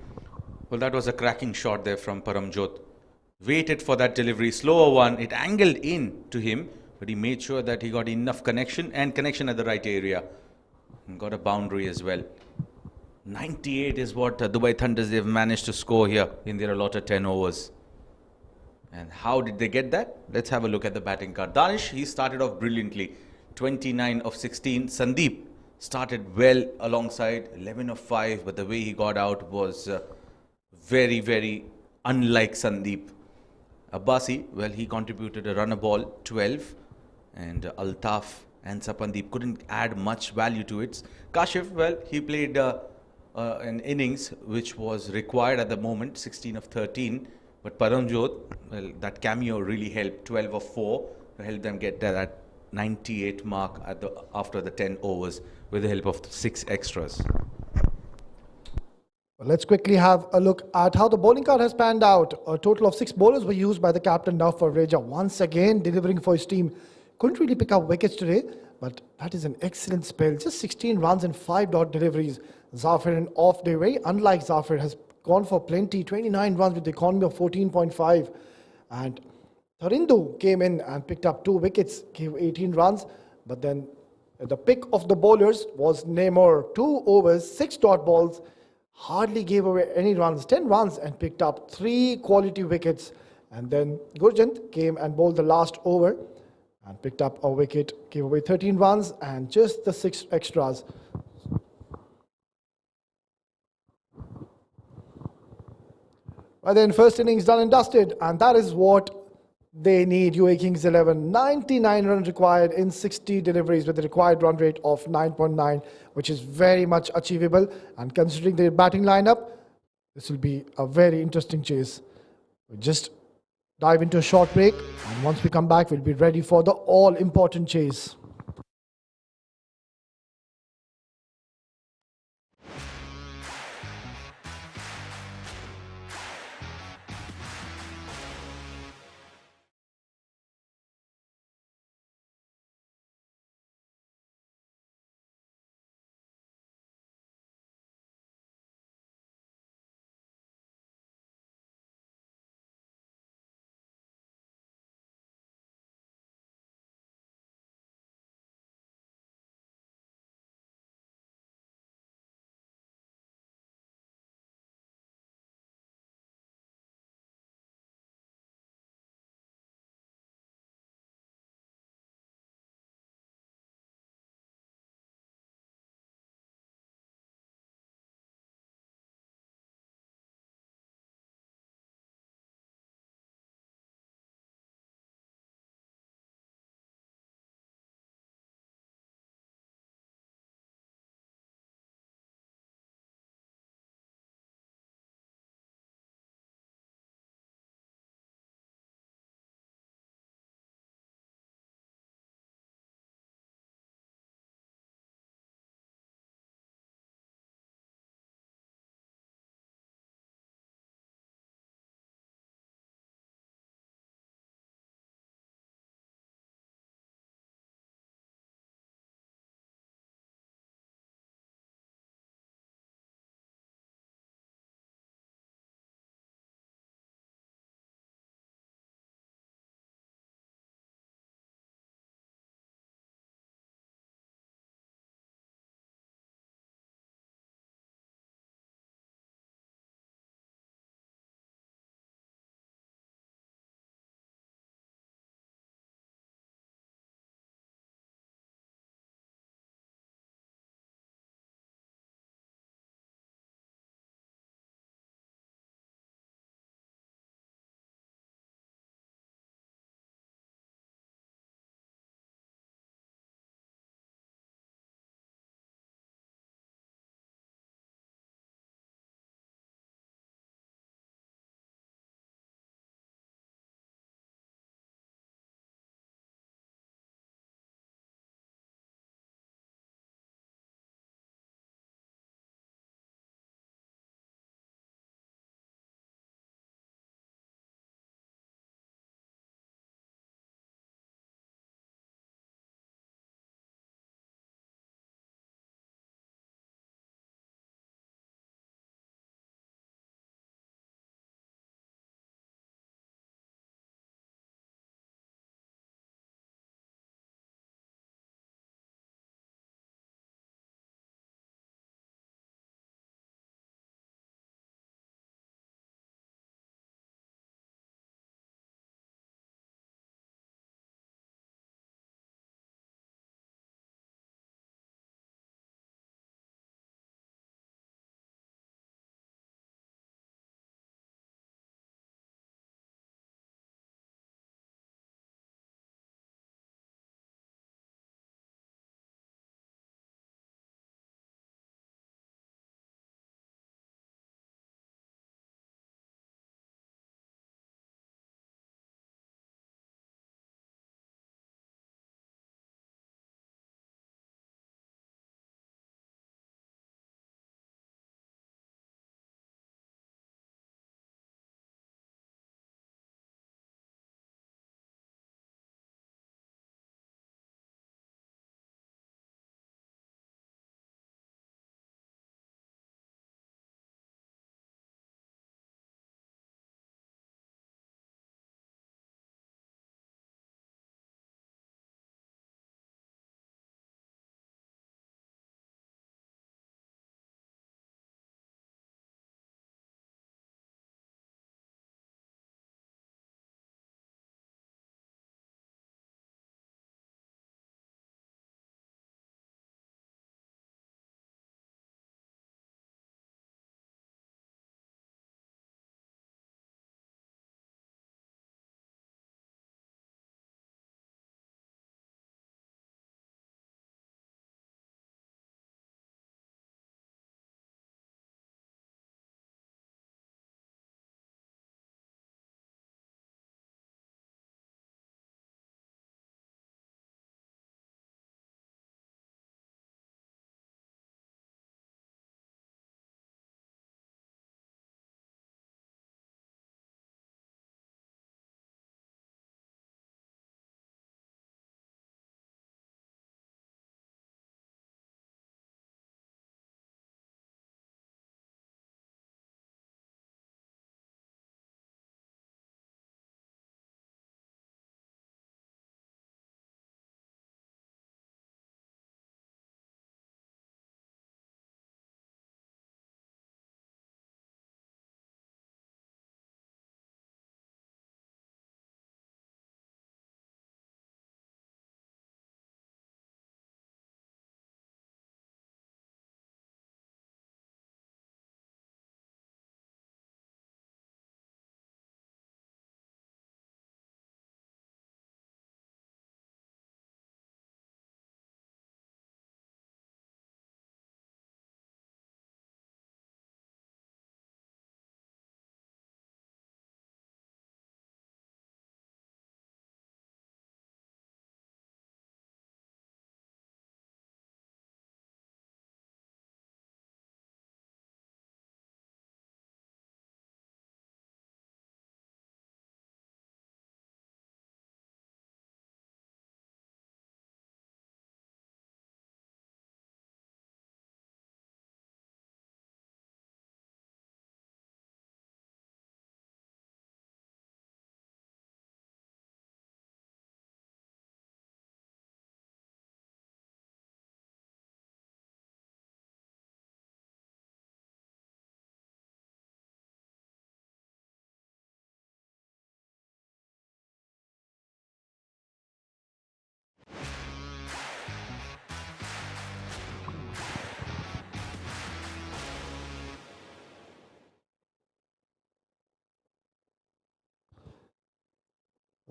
Speaker 2: Well, that was a cracking shot there from Paramjot. Waited for that delivery, slower one. It angled in to him, but he made sure that he got enough connection at the right area. And got a boundary as well. 98 is what Dubai Thunders they've managed to score here in their allotted 10 overs. And how did they get that? Let's have a look at the batting card. Danish, he started off brilliantly. 29 of 16. Sandeep started well alongside 11 of 5, but the way he got out was very, very unlike Sandeep. Abbasi, well, he contributed a runner ball, 12. And Altaf and Sapandeep couldn't add much value to it. Kashif, well, he played an innings which was required at the moment, 16 of 13. But Paramjot, well, that cameo really helped, 12 of 4, to help them get that 98 mark after the 10 overs with the help of 6 extras.
Speaker 1: Well, let's quickly have a look at how the bowling card has panned out. A total of 6 bowlers were used by the captain now for Reja, once again delivering for his team. Couldn't really pick up wickets today, but that is an excellent spell. Just 16 runs and 5 dot deliveries. Zafir an off day, very unlike Zafir, has gone for plenty, 29 runs with the economy of 14.5. And Tharindu came in and picked up 2 wickets, gave 18 runs. But then the pick of the bowlers was Namor, 2 overs, 6 dot balls, hardly gave away any runs, 10 runs and picked up 3 quality wickets. And then Gurjant came and bowled the last over and picked up a wicket, gave away 13 runs and just the 6 extras. But then first innings done and dusted, and that is what They need UAE Kings 11, 99 runs required in 60 deliveries with a required run rate of 9.9, which is very much achievable. And considering their batting lineup, this will be a very interesting chase. We'll just dive into a short break, and once we come back, we'll be ready for the all-important chase.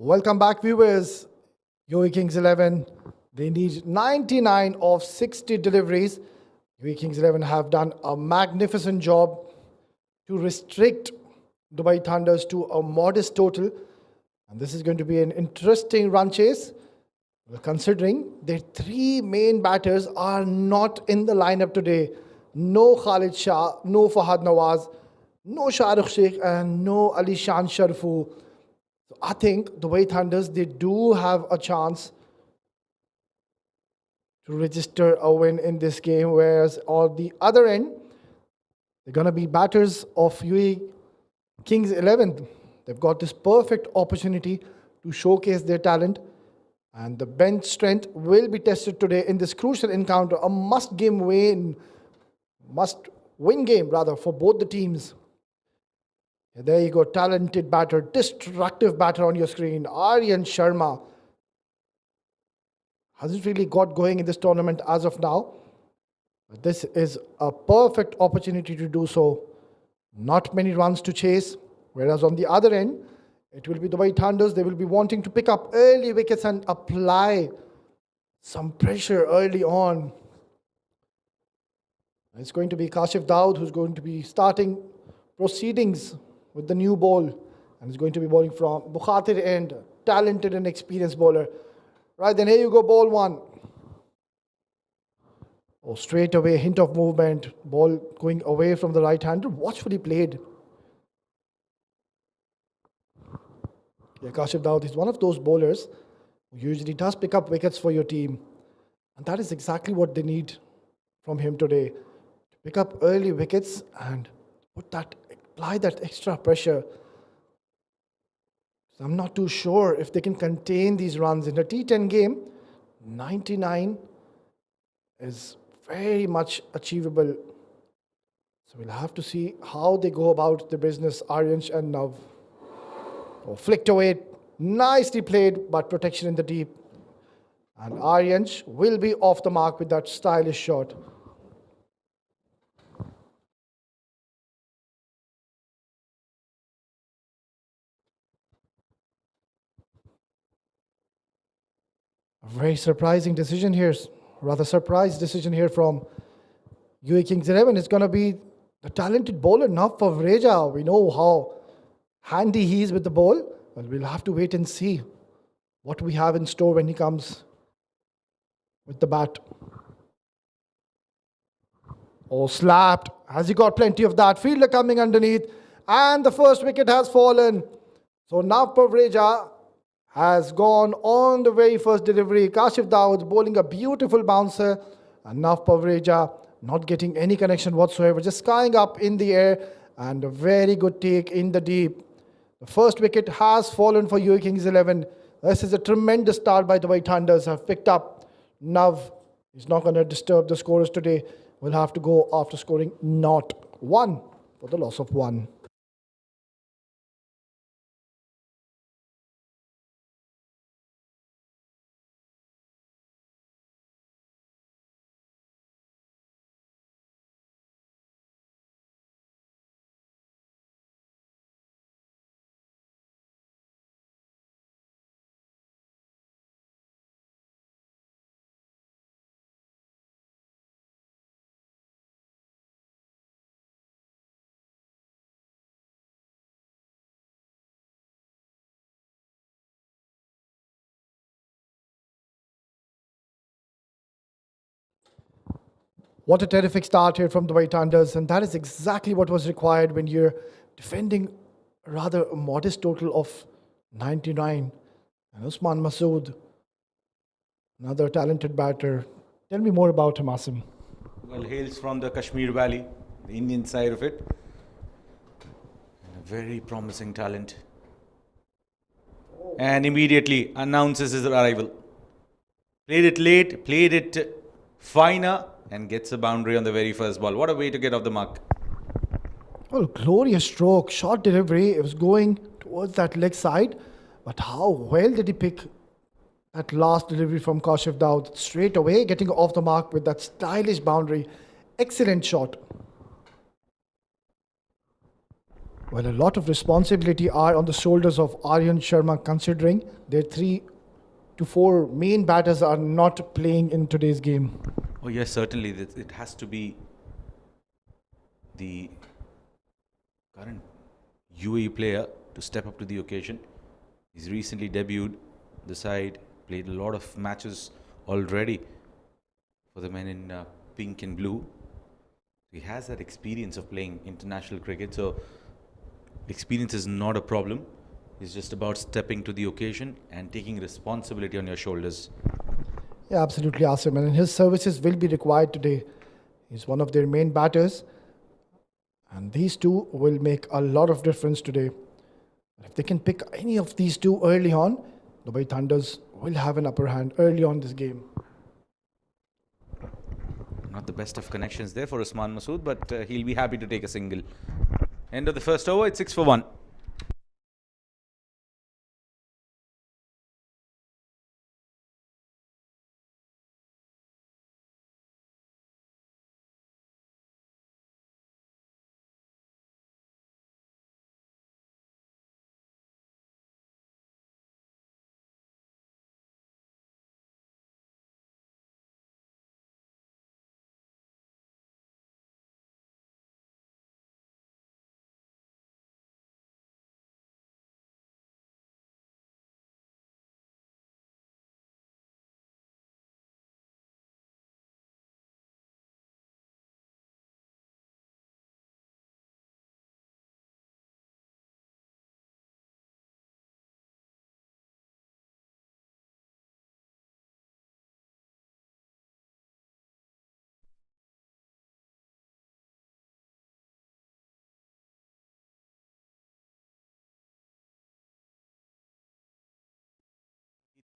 Speaker 1: Welcome back, viewers. UAE Kings 11. They need 99 of 60 deliveries. UAE Kings 11 have done a magnificent job to restrict Dubai Thunders to a modest total. And this is going to be an interesting run chase. Well, considering their three main batters are not in the lineup today. No Khalid Shah, no Fahad Nawaz, no Shahrukh Sheikh, and no Ali Shan Sharfu. So I think Dubai Thunders, they do have a chance to register a win in this game, whereas on the other end, they're going to be batters of UAE Kings 11. They've got this perfect opportunity to showcase their talent, and the bench strength will be tested today in this crucial encounter, a must-win game rather for both the teams. And there you go, talented batter, destructive batter on your screen, Aryan Sharma. Hasn't really got going in this tournament as of now, but this is a perfect opportunity to do so. Not many runs to chase, whereas on the other end, it will be Dubai Thunders. They will be wanting to pick up early wickets and apply some pressure early on. It's going to be Kashif Daud who's going to be starting proceedings with the new ball, and is going to be bowling from Bukhatir end, talented and experienced bowler. Right, then here you go, ball one. Oh, straight away, hint of movement. Ball going away from the right hander. Watchfully played. Yeah, Kashif Daud is one of those bowlers who usually does pick up wickets for your team. And that is exactly what they need from him today. To pick up early wickets and apply that extra pressure. So I'm not too sure if they can contain these runs. In a T10 game, 99 is very much achievable. So we'll have to see how they go about the business, Aryansh and Nav. Oh, flicked away, nicely played, but protection in the deep. And Aryansh will be off the mark with that stylish shot. A very surprising decision here, rather surprised decision here from UAE Kings 11. It's going to be the talented bowler, Nav Pavreja. We know how handy he is with the ball. Well, we'll have to wait and see what we have in store when he comes with the bat. Oh, slapped. Has he got plenty of that? Fielder coming underneath. And the first wicket has fallen. So Nav Pavreja has gone on the very first delivery. Kashif Daud bowling a beautiful bouncer. And Nav Pavreja not getting any connection whatsoever. Just skying up in the air. And a very good take in the deep. The first wicket has fallen for UAE Kings 11. This is a tremendous start by the Dubai Thunders. Have picked up Nav. He's not going to disturb the scorers today. We'll have to go after scoring not one for the loss of one. What a terrific start here from the Dubai Thunders, and that is exactly what was required when you're defending a rather modest total of 99. And Usman Masood, another talented batter. Tell me more about him, Asim.
Speaker 2: Well, hails from the Kashmir Valley, the Indian side of it. And a very promising talent. And immediately announces his arrival. Played it late, played it finer, and gets a boundary on the very first ball. What a way to get off the mark.
Speaker 1: Well, glorious stroke, short delivery. It was going towards that leg side. But how well did he pick that last delivery from Kashif Daud? Straight away, getting off the mark with that stylish boundary. Excellent shot. Well, a lot of responsibility are on the shoulders of Aryan Sharma, considering their 3 to 4 main batters are not playing in today's game.
Speaker 2: Oh yes, certainly. It has to be the current UAE player to step up to the occasion. He's recently debuted the side, played a lot of matches already for the men in pink and blue. He has that experience of playing international cricket, so experience is not a problem. It's just about stepping to the occasion and taking responsibility on your shoulders.
Speaker 1: Yeah, absolutely, Asim. And his services will be required today. He's one of their main batters. And these two will make a lot of difference today. If they can pick any of these two early on, Dubai Thunders will have an upper hand early on this game.
Speaker 2: Not the best of connections there for Usman Masood, but he'll be happy to take a single. End of the first over, it's 6 for 1.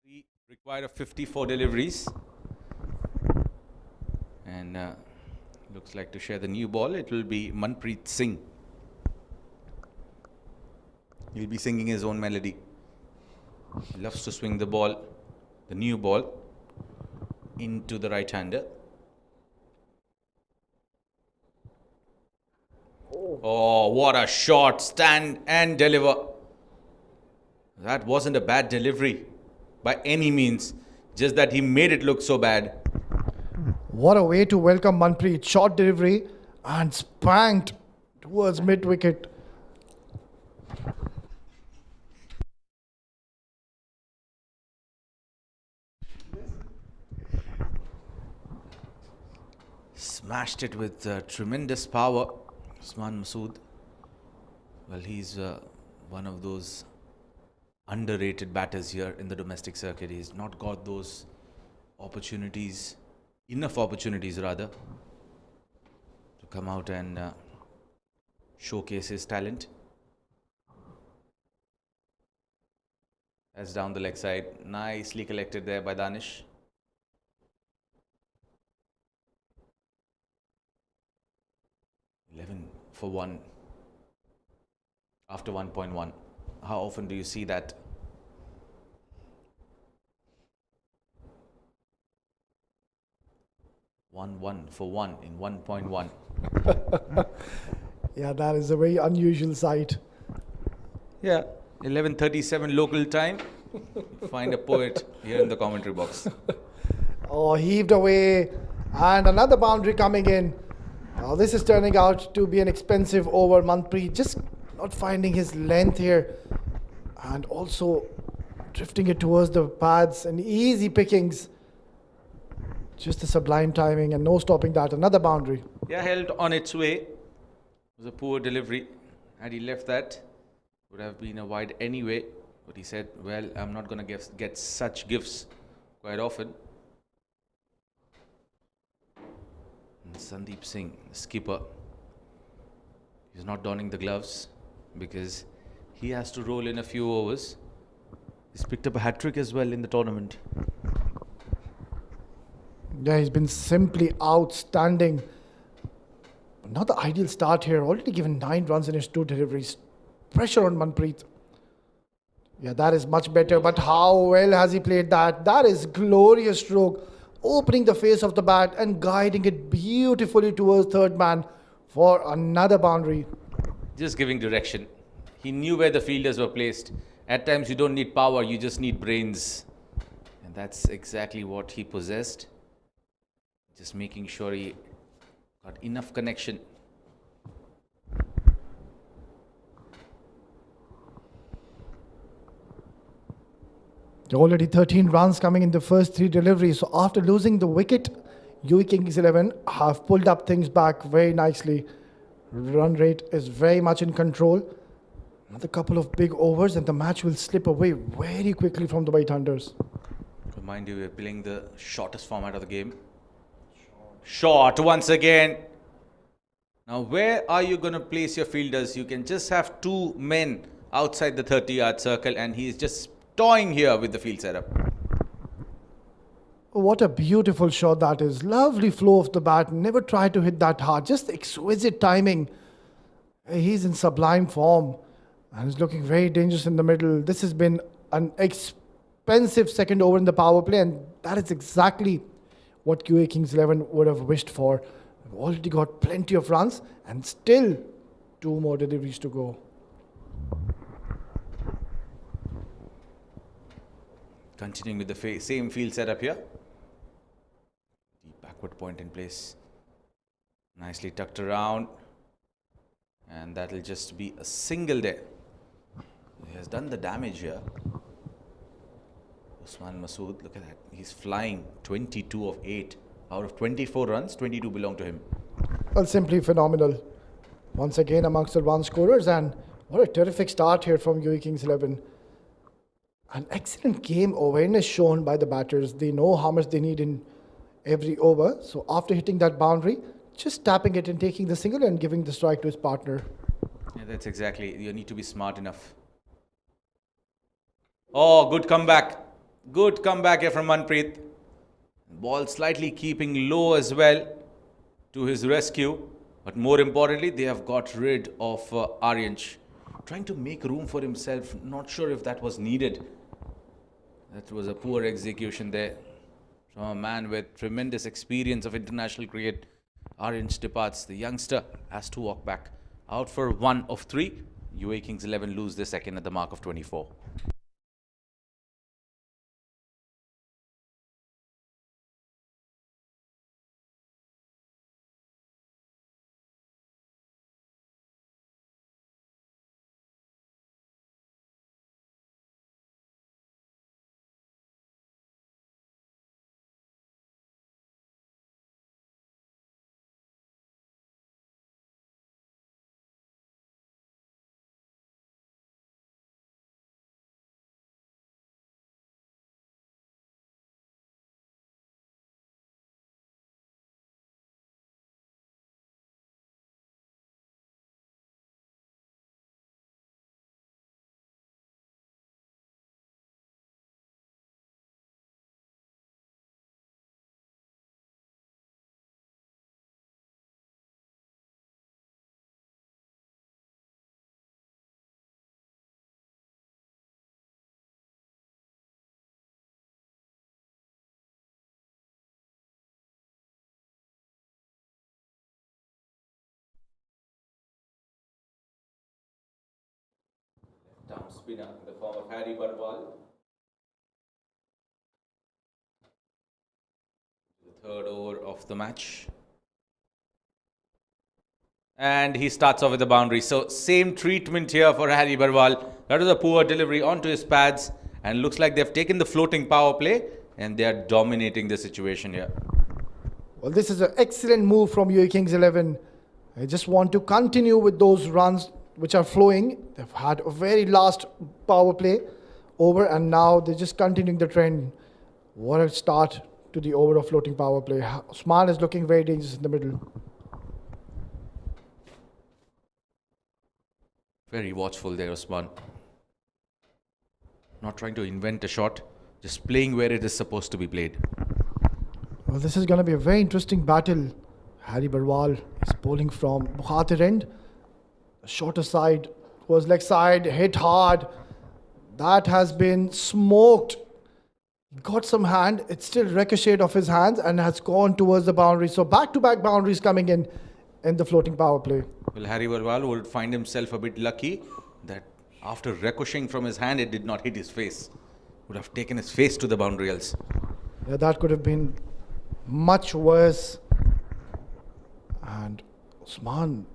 Speaker 2: He required of 54 deliveries. And looks like to share the new ball, it will be Manpreet Singh. He'll be singing his own melody. He loves to swing the ball, the new ball, into the right-hander. Oh, what a shot! Stand and deliver. That wasn't a bad delivery by any means, just that he made it look so bad.
Speaker 1: What a way to welcome Manpreet. Short delivery and spanked towards mid-wicket.
Speaker 2: Smashed it with tremendous power. Usman Masood. Well, he's one of those underrated batters here in the domestic circuit. He's not got those opportunities, enough opportunities rather, to come out and showcase his talent. That's down the leg side. Nicely collected there by Danish. For 1 after 1.1. How often do you see that? One for 1 in 1.1.
Speaker 1: Yeah, that is a very unusual sight.
Speaker 2: Yeah, 11:37 local time. Find a poet here in the commentary box.
Speaker 1: Oh, heaved away. And another boundary coming in. Now this is turning out to be an expensive over. Manpreet just not finding his length here. And also drifting it towards the pads and easy pickings. Just a sublime timing and no stopping that. Another boundary.
Speaker 2: Yeah, held on its way. It was a poor delivery. Had he left that, would have been a wide anyway. But he said, well, I'm not going to get such gifts quite often. And Sandeep Singh, the skipper, he's not donning the gloves because he has to roll in a few overs. He's picked up a hat-trick as well in the tournament.
Speaker 1: Yeah, he's been simply outstanding. Not the ideal start here. Already given 9 runs in his 2 deliveries. Pressure on Manpreet. Yeah, that is much better. But how well has he played that? That is glorious stroke. Opening the face of the bat and guiding it beautifully towards third man for another boundary.
Speaker 2: just giving direction. He knew where the fielders were placed. At times you don't need power, you just need brains. And that's exactly what he possessed. Just making sure he got enough connection.
Speaker 1: Already 13 runs coming in the first 3 deliveries. So after losing the wicket, UAE Kings 11 have pulled up things back very nicely. Run rate is very much in control. Another couple of big overs and the match will slip away very quickly from the Dubai Thunders.
Speaker 2: Mind you, we're playing the shortest format of the game. Short once again. Now where are you going to place your fielders? You can just have 2 men outside the 30-yard circle, and he's just toying here with the field setup.
Speaker 1: What a beautiful shot that is. Lovely flow of the bat. Never tried to hit that hard. Just exquisite timing. He's in sublime form and is looking very dangerous in the middle. This has been an expensive second over in the power play, and that is exactly what UAE Kings 11 would have wished for. We've already got plenty of runs and still 2 more deliveries to go.
Speaker 2: Continuing with the same field setup here. Deep backward point in place. Nicely tucked around. And that'll just be a single there. He has done the damage here. Usman Masood, look at that. He's flying 22 of 8. Out of 24 runs, 22 belong to him.
Speaker 1: Well, simply phenomenal. Once again amongst the run scorers, and what a terrific start here from UAE Kings 11. An excellent game awareness shown by the batters. They know how much they need in every over. So after hitting that boundary, just tapping it and taking the single and giving the strike to his partner.
Speaker 2: Yeah, that's exactly. You need to be smart enough. Oh, good comeback. Good comeback here from Manpreet. Ball slightly keeping low as well to his rescue. But more importantly, they have got rid of Aryansh. Trying to make room for himself. Not sure if that was needed. That was a poor execution there from a man with tremendous experience of international cricket. Aryansh departs. The youngster has to walk back. Out for 1 of 3. UAE Kings 11 lose the second at the mark of 24. Down spinner in the form of Harry Barwal. The 3rd over of the match. And he starts off with the boundary. So same treatment here for Harry Barwal. That was a poor delivery onto his pads. And looks like they've taken the floating power play. And they are dominating the situation here.
Speaker 1: Well, this is an excellent move from UAE Kings 11. I just want to continue with those runs which are flowing. They've had a very last power play over, and now they're just continuing the trend. What a start to the over of floating power play. Usman is looking very dangerous in the middle.
Speaker 2: Very watchful there, Usman. Not trying to invent a shot, just playing where it is supposed to be played.
Speaker 1: Well, this is going to be a very interesting battle. Harry Barwal is bowling from Bukhatir end. The shorter side was leg side, hit hard. That has been smoked. Got some hand. It's still ricocheted off his hands and has gone towards the boundary. So back-to-back boundaries coming in the floating power play.
Speaker 2: Well, Harry Barwal would find himself a bit lucky that after ricocheting from his hand, it did not hit his face. Would have taken his face to the boundary else.
Speaker 1: Yeah, that could have been much worse. And Usman,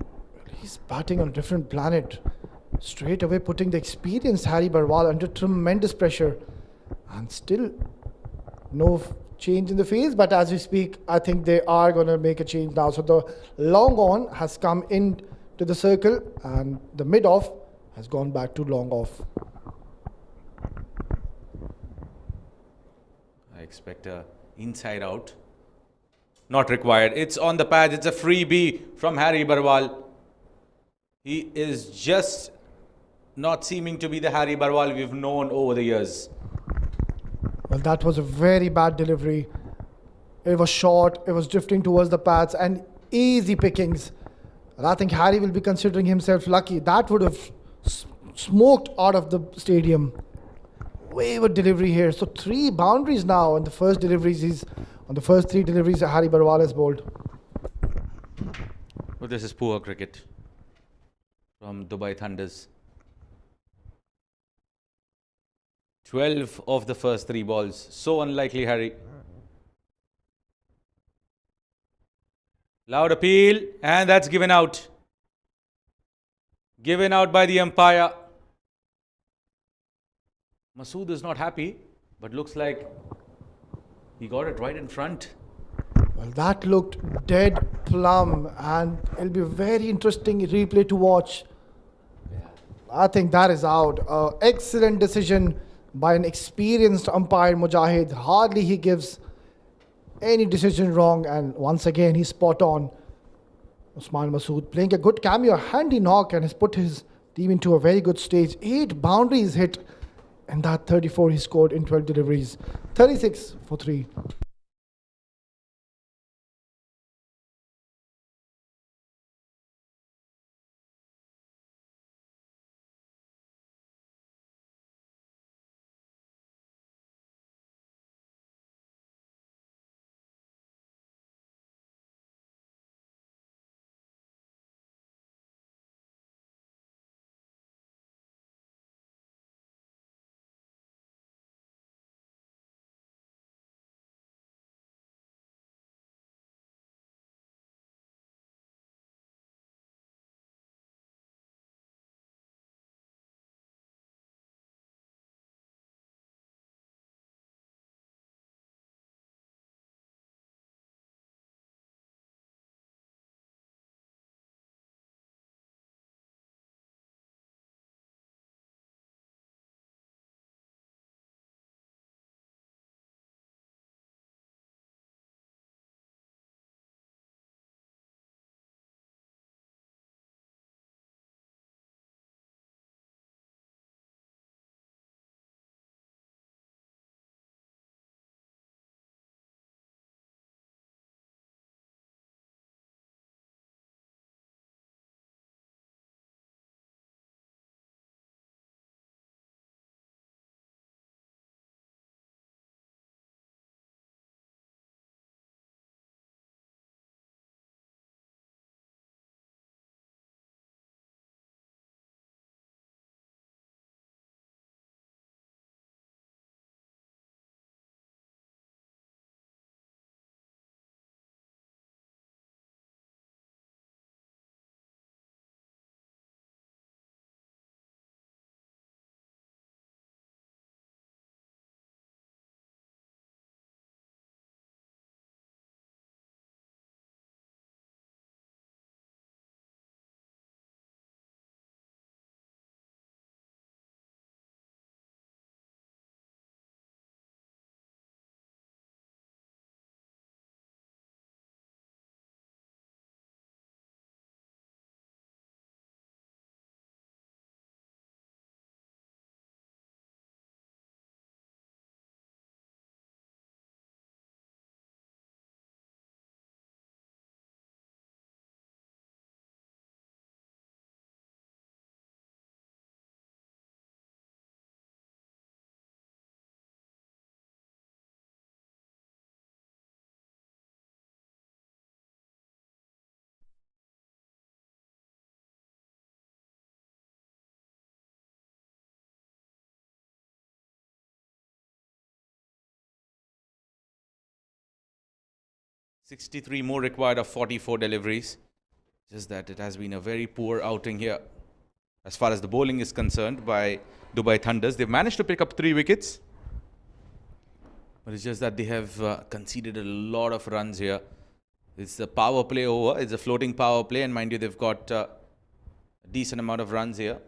Speaker 1: he's batting on a different planet. Straight away putting the experienced Harry Barwal under tremendous pressure. And still no change in the phase, but as we speak, I think they are going to make a change now. So the long on has come in to the circle and the mid off has gone back to long off.
Speaker 2: I expect a inside out. Not required. It's on the pad. It's a freebie from Harry Barwal. He is just not seeming to be the Harry Barwal we've known over the years.
Speaker 1: Well, that was a very bad delivery. It was short, it was drifting towards the pads and easy pickings. And I think Harry will be considering himself lucky. That would have smoked out of the stadium. Wayward delivery here. So 3 boundaries now on the first deliveries. On the first 3 deliveries, Harry Barwal has bowled.
Speaker 2: But this is poor cricket from Dubai Thunders. 12 of the first 3 balls. So unlikely, Harry. Loud appeal, and that's given out. Given out by the umpire. Masood is not happy, but looks like he got it right in front.
Speaker 1: Well, that looked dead plumb, and it'll be a very interesting replay to watch. I think that is out. Excellent decision by an experienced umpire, Mujahid. Hardly he gives any decision wrong, and once again he's spot on. Usman Masood playing a good cameo, handy knock, and has put his team into a very good stage. 8 boundaries hit, and that 34 he scored in 12 deliveries. 36 for 3.
Speaker 2: 63 more required of 44 deliveries. Just that it has been a very poor outing here as far as the bowling is concerned by Dubai Thunders. They've managed to pick up 3 wickets. But it's just that they have conceded a lot of runs here. It's a power play over. It's a floating power play. And mind you, they've got a decent amount of runs here.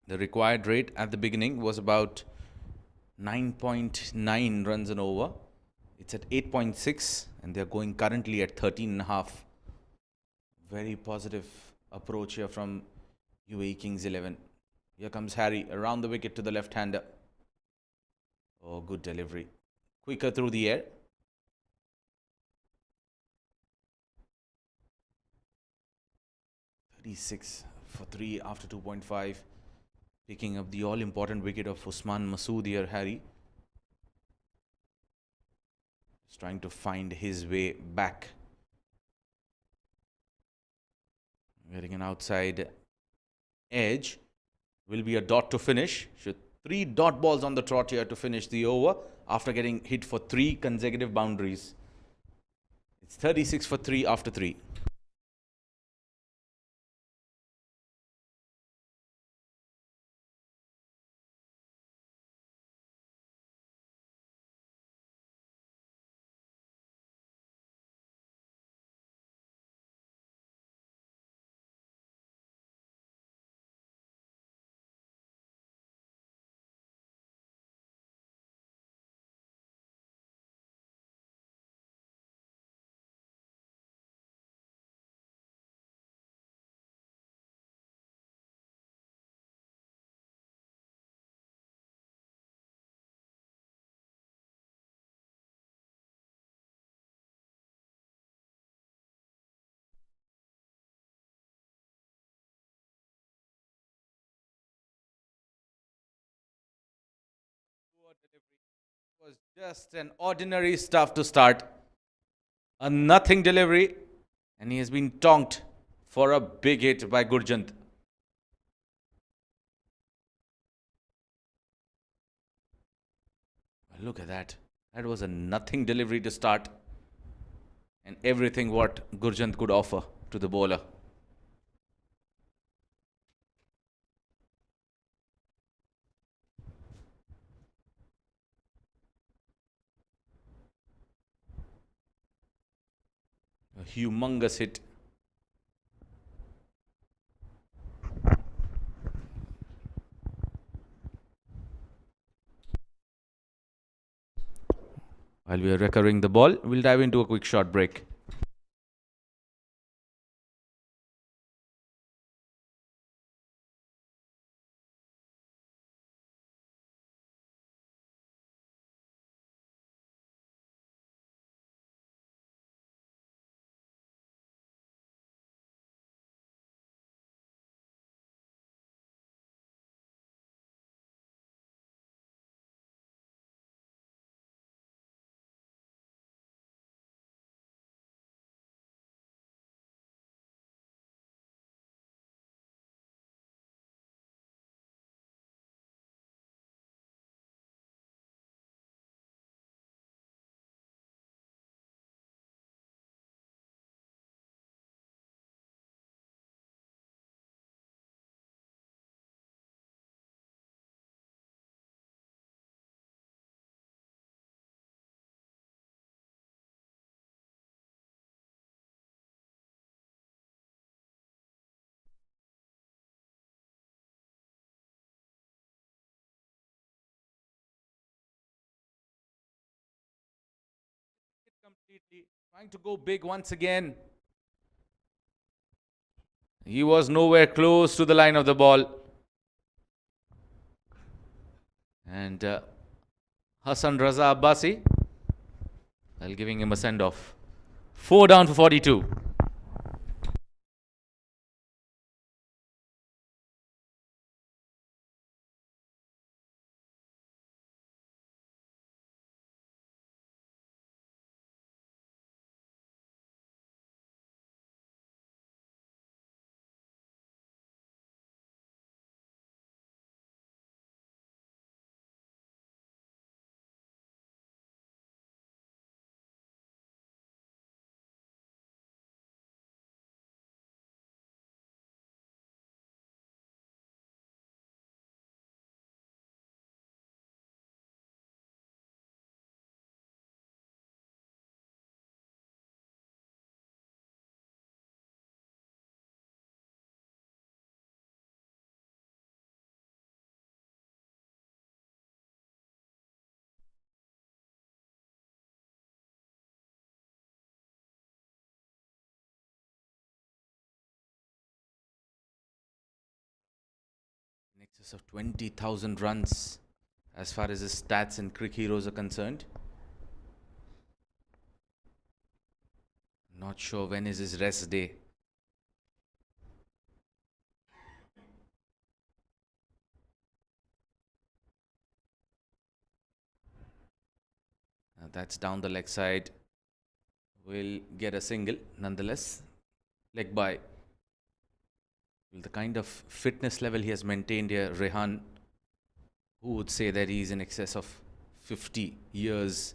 Speaker 2: The required rate at the beginning was about 9.9 runs an over. It's at 8.6 and they're going currently at 13.5. Very positive approach here from UAE Kings 11. Here comes Harry around the wicket to the left-hander. Oh, good delivery. Quicker through the air. .36 for 3 after 2.5. Picking up the all-important wicket of Usman Masood here, Harry. Just trying to find his way back. Getting an outside edge. Will be a dot to finish. Should 3 dot balls on the trot here to finish the over after getting hit for 3 consecutive boundaries. It's 36 for 3 after 3. Was just an ordinary stuff to start. A nothing delivery. And he has been tonked for a big hit by Gurjant. Look at that. That was a nothing delivery to start. And everything what Gurjant could offer to the bowler. A humongous hit. While we are recovering the ball, we'll dive into a quick short break. Completely trying to go big once again. He was nowhere close to the line of the ball. And Hassan Raza Abbasi, while giving him a send-off. 4 down for 42. Excess of 20,000 runs as far as his stats in Crick Heroes are concerned. Not sure when is his rest day. Now that's down the leg side. Will get a single nonetheless. Leg by. The kind of fitness level he has maintained here, Rehan, who would say that he's in excess of 50 years.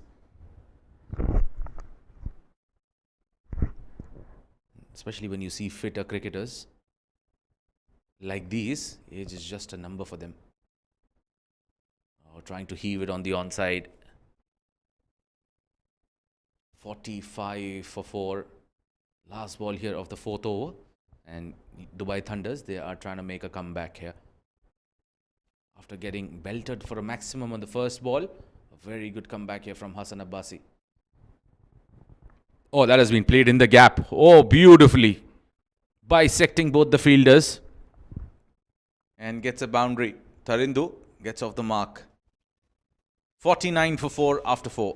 Speaker 2: Especially when you see fitter cricketers like these, age is just a number for them. Oh, trying to heave it on the onside. 45 for 4. Last ball here of the 4th over. And Dubai Thunders, they are trying to make a comeback here. After getting belted for a maximum on the first ball, a very good comeback here from Hassan Abbasi. Oh, that has been played in the gap. Oh, beautifully. Bisecting both the fielders. And gets a boundary. Tarindu gets off the mark. 49 for 4 after 4.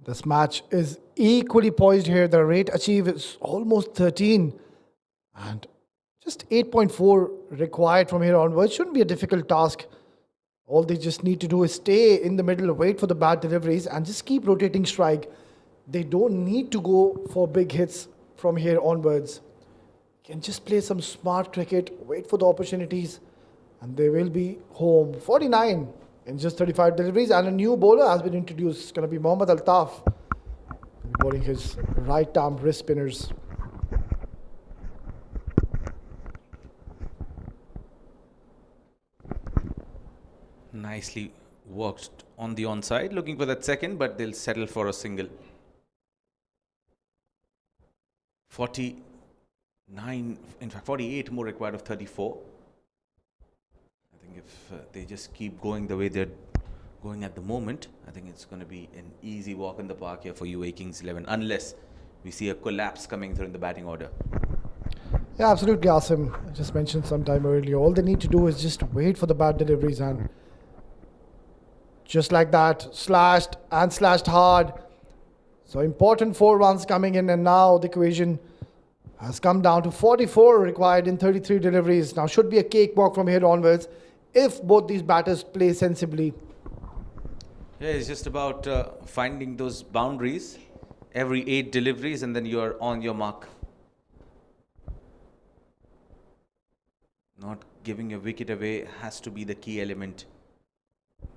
Speaker 1: This match is equally poised here. The rate achieved is almost 13. And just 8.4 required from here onwards. Shouldn't be a difficult task. All they just need to do is stay in the middle, wait for the bad deliveries, and just keep rotating strike. They don't need to go for big hits from here onwards. Can just play some smart cricket, wait for the opportunities, and they will be home. 49 in just 35 deliveries, and a new bowler has been introduced. It's going to be Mohammad Altaf, bowling his right arm wrist spinners.
Speaker 2: Nicely worked on the onside, looking for that second, but they'll settle for a single. 49, in fact 48 more required of 34. I think if they just keep going the way they're going at the moment, I think it's going to be an easy walk in the park here for UAE Kings 11, unless we see a collapse coming through in the batting order.
Speaker 1: Yeah, absolutely, Asim. I just mentioned some time earlier. All they need to do is just wait for the bad deliveries, and just like that, slashed and slashed hard. So important 4 runs coming in, and now the equation has come down to 44 required in 33 deliveries. Now should be a cakewalk from here onwards if both these batters play sensibly.
Speaker 2: Yeah, it's just about finding those boundaries every 8 deliveries, and then you're on your mark. Not giving a wicket away has to be the key element.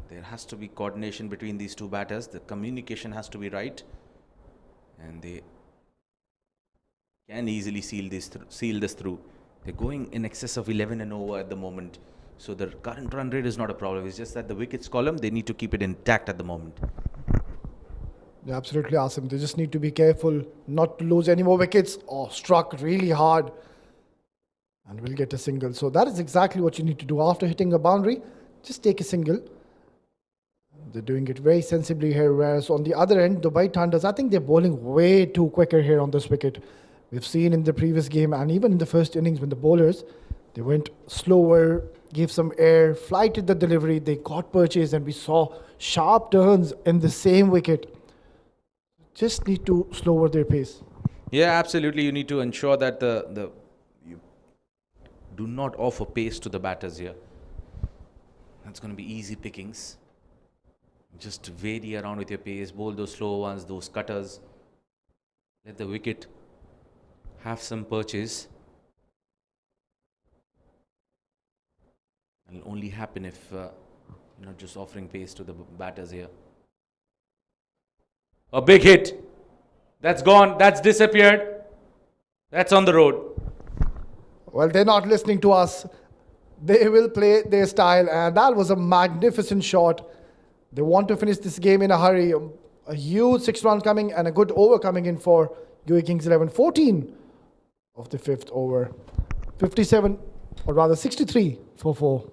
Speaker 2: There has to be coordination between these two batters. The communication has to be right, and they can easily seal this through. They're going in excess of 11 and over at the moment, so the current run rate is not a problem. It's just that the wickets column, they need to keep it intact at the moment.
Speaker 1: Yeah, absolutely, Asim. They just need to be careful not to lose any more wickets, or struck really hard and will get a single. So that is exactly what you need to do. After hitting a boundary, just take a single. They're doing it very sensibly here, whereas on the other end, Dubai Thunders, I think they're bowling way too quicker here on this wicket. We've seen in the previous game and even in the first innings when the bowlers, they went slower, gave some air, flighted the delivery, they got purchase, and we saw sharp turns in the same wicket. Just need to slower their pace.
Speaker 2: Yeah, absolutely. You need to ensure that you do not offer pace to the batters here. That's going to be easy pickings. Just vary around with your pace, bowl those slow ones, those cutters. Let the wicket have some purchase. It'll only happen if you're not just offering pace to the batters here. A big hit. That's gone. That's disappeared. That's on the road.
Speaker 1: Well, they're not listening to us. They will play their style, and that was a magnificent shot. They want to finish this game in a hurry. A huge 6-run coming and a good over coming in for UAE Kings 11. 14 of the 5th over. 57, or rather 63 for 4.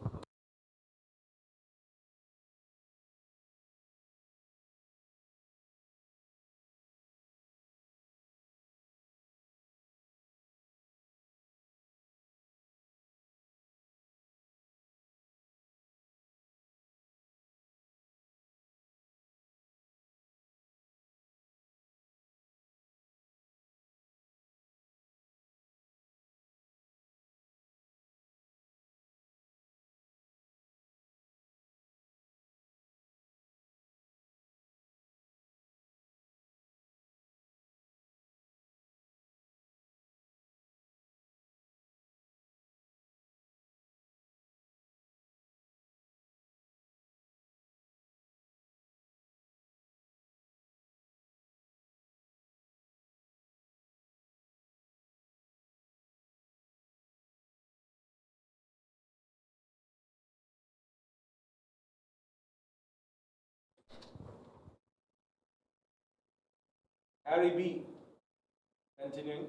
Speaker 2: Harry B. Continuing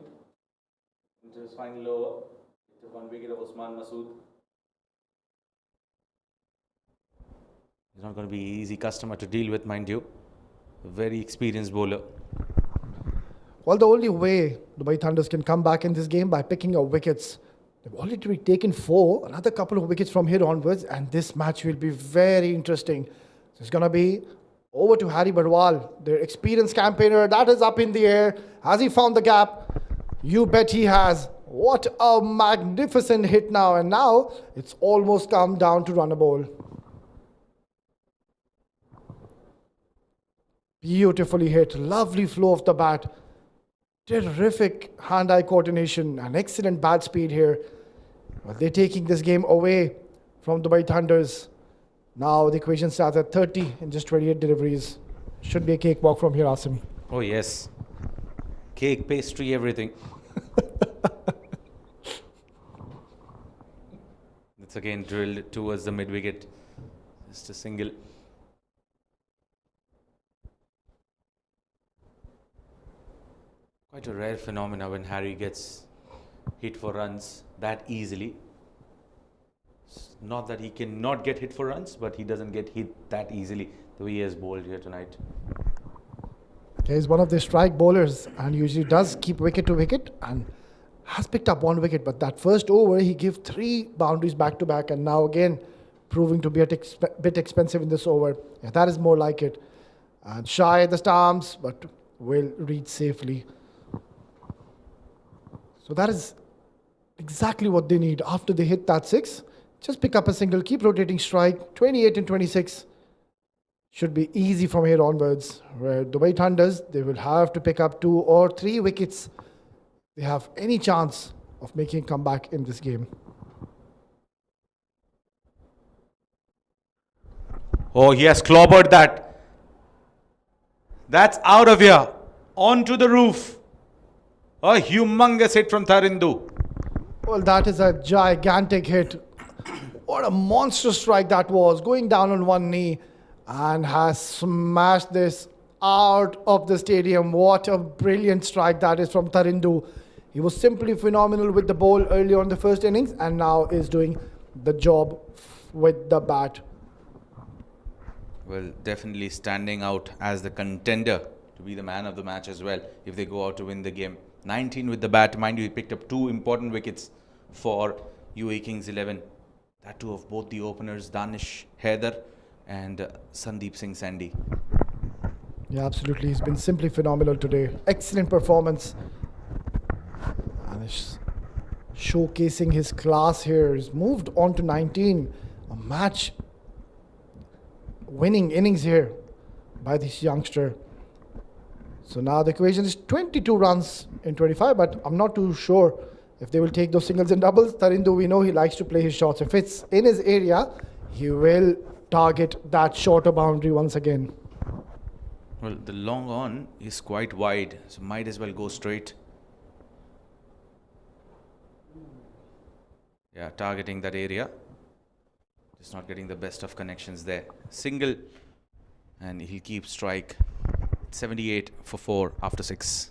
Speaker 2: into his final over. It's 1 wicket of Usman Masood. He's not going to be an easy customer to deal with, mind you. A very experienced bowler.
Speaker 1: Well, the only way Dubai Thunders can come back in this game by picking up wickets. They've already taken 4, another couple of wickets from here onwards, and this match will be very interesting. So it's going to be over to Harry Barwal, their experienced campaigner. That is up in the air. Has he found the gap? You bet he has. What a magnificent hit now. And now it's almost come down to run a ball. Beautifully hit. Lovely flow of the bat. Terrific hand-eye coordination and excellent bat speed here. Well, they're taking this game away from Dubai Thunders. Now the equation starts at 30 in just 28 deliveries. Should be a cakewalk from here, Asim.
Speaker 2: Oh, yes. Cake, pastry, everything. It's again drilled towards the mid-wicket. Just a single. Quite a rare phenomena when Harry gets hit for runs that easily. It's not that he cannot get hit for runs, but he doesn't get hit that easily the way he has bowled here tonight.
Speaker 1: He's one of the strike bowlers and usually does keep wicket to wicket and has picked up 1 wicket. But that first over, he gave 3 boundaries back to back, and now again proving to be a bit expensive in this over. Yeah, that is more like it. And shy at the stumps, but will reach safely. So that is exactly what they need. After they hit that 6, just pick up a single, keep rotating strike. 28 and 26 should be easy from here onwards. Where Dubai Thunders, they will have to pick up 2 or 3 wickets. They have any chance of making a comeback in this game.
Speaker 2: Oh, he has clobbered that. That's out of here. Onto the roof. A humongous hit from Tarindu.
Speaker 1: Well, that is a gigantic hit. What a monster strike that was. Going down on one knee and has smashed this out of the stadium. What a brilliant strike that is from Tarindu. He was simply phenomenal with the ball earlier on the first innings and now is doing the job with the bat.
Speaker 2: Well, definitely standing out as the contender to be the man of the match as well if they go out to win the game. 19 with the bat. Mind you, he picked up 2 important wickets for UAE Kings 11. That too of both the openers, Danish Haider and Sandeep Singh Sandy.
Speaker 1: Yeah, absolutely. He's been simply phenomenal today. Excellent performance. And he's showcasing his class here. He's moved on to 19. A match winning innings here by this youngster. So now the equation is 22 runs in 25, but I'm not too sure if they will take those singles and doubles. Tarindu, we know he likes to play his shots. If it's in his area, he will target that shorter boundary once again.
Speaker 2: Well, the long on is quite wide, so might as well go straight. Yeah, targeting that area. Just not getting the best of connections there. Single, and he'll keep strike. 78 for 4 after 6.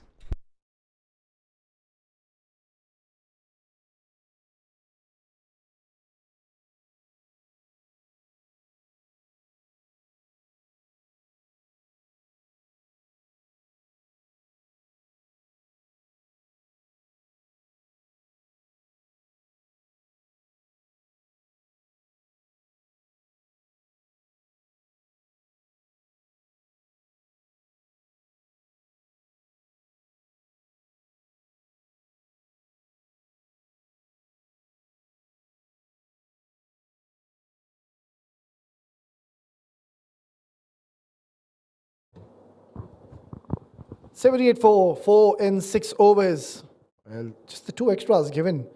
Speaker 1: $78 for 4 in 6 overs. Well, just the 2 extras given.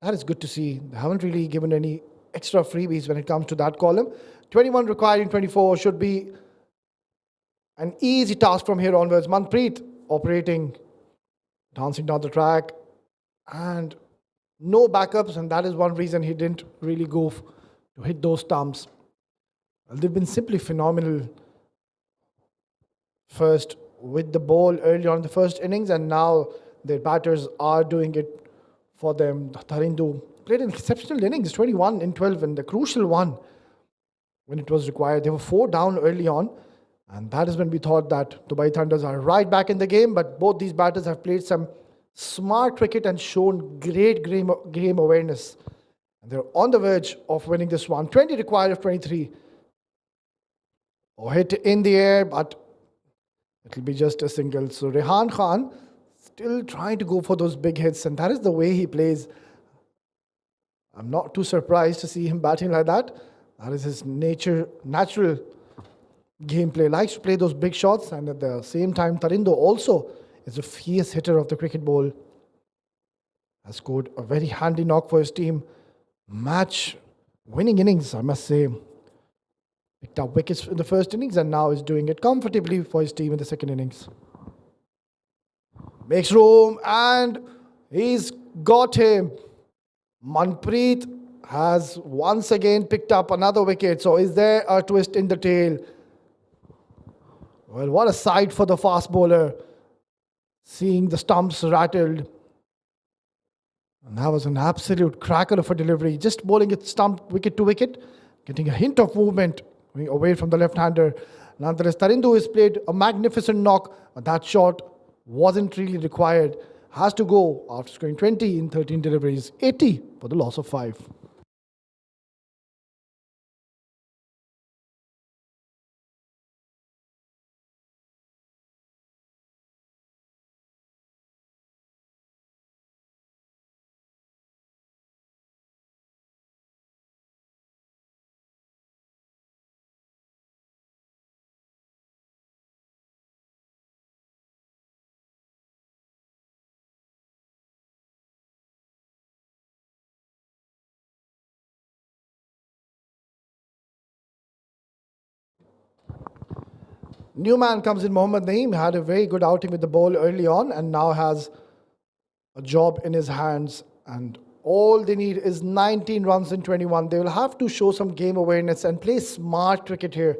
Speaker 1: That is good to see. They haven't really given any extra freebies when it comes to that column. 21 required in 24 should be an easy task from here onwards. Manpreet operating, dancing down the track, and no backups, and that is one reason he didn't really go to hit those stumps. Well, they've been simply phenomenal. First with the ball early on in the first innings, and now their batters are doing it for them. Tarindu played an exceptional innings, 21 in 12, and the crucial one when it was required. They were 4 down early on, and that is when we thought that Dubai Thunders are right back in the game. But both these batters have played some smart cricket and shown great game awareness, and they're on the verge of winning this one. 20 required of 23. Hit in the air, but it'll be just a single. So Rehan Khan still trying to go for those big hits, and that is the way he plays. I'm not too surprised to see him batting like that. That is his natural gameplay. Likes to play those big shots, and at the same time, Tarindu also is a fierce hitter of the cricket ball. Has scored a very handy knock for his team. Match winning innings, I must say. Picked up wickets in the first innings and now is doing it comfortably for his team in the second innings. Makes room and he's got him. Manpreet has once again picked up another wicket. So is there a twist in the tail? Well, what a sight for the fast bowler. Seeing the stumps rattled. And that was an absolute cracker of a delivery. Just bowling it stump wicket to wicket. Getting a hint of movement away from the left-hander. Nonetheless, Tarindu has played a magnificent knock, but that shot wasn't really required. Has to go after scoring 20 in 13 deliveries. 80 for the loss of 5. New man comes in, Mohammad Naeem. Had a very good outing with the ball early on and now has a job in his hands. And all they need is 19 runs in 21. They will have to show some game awareness and play smart cricket here.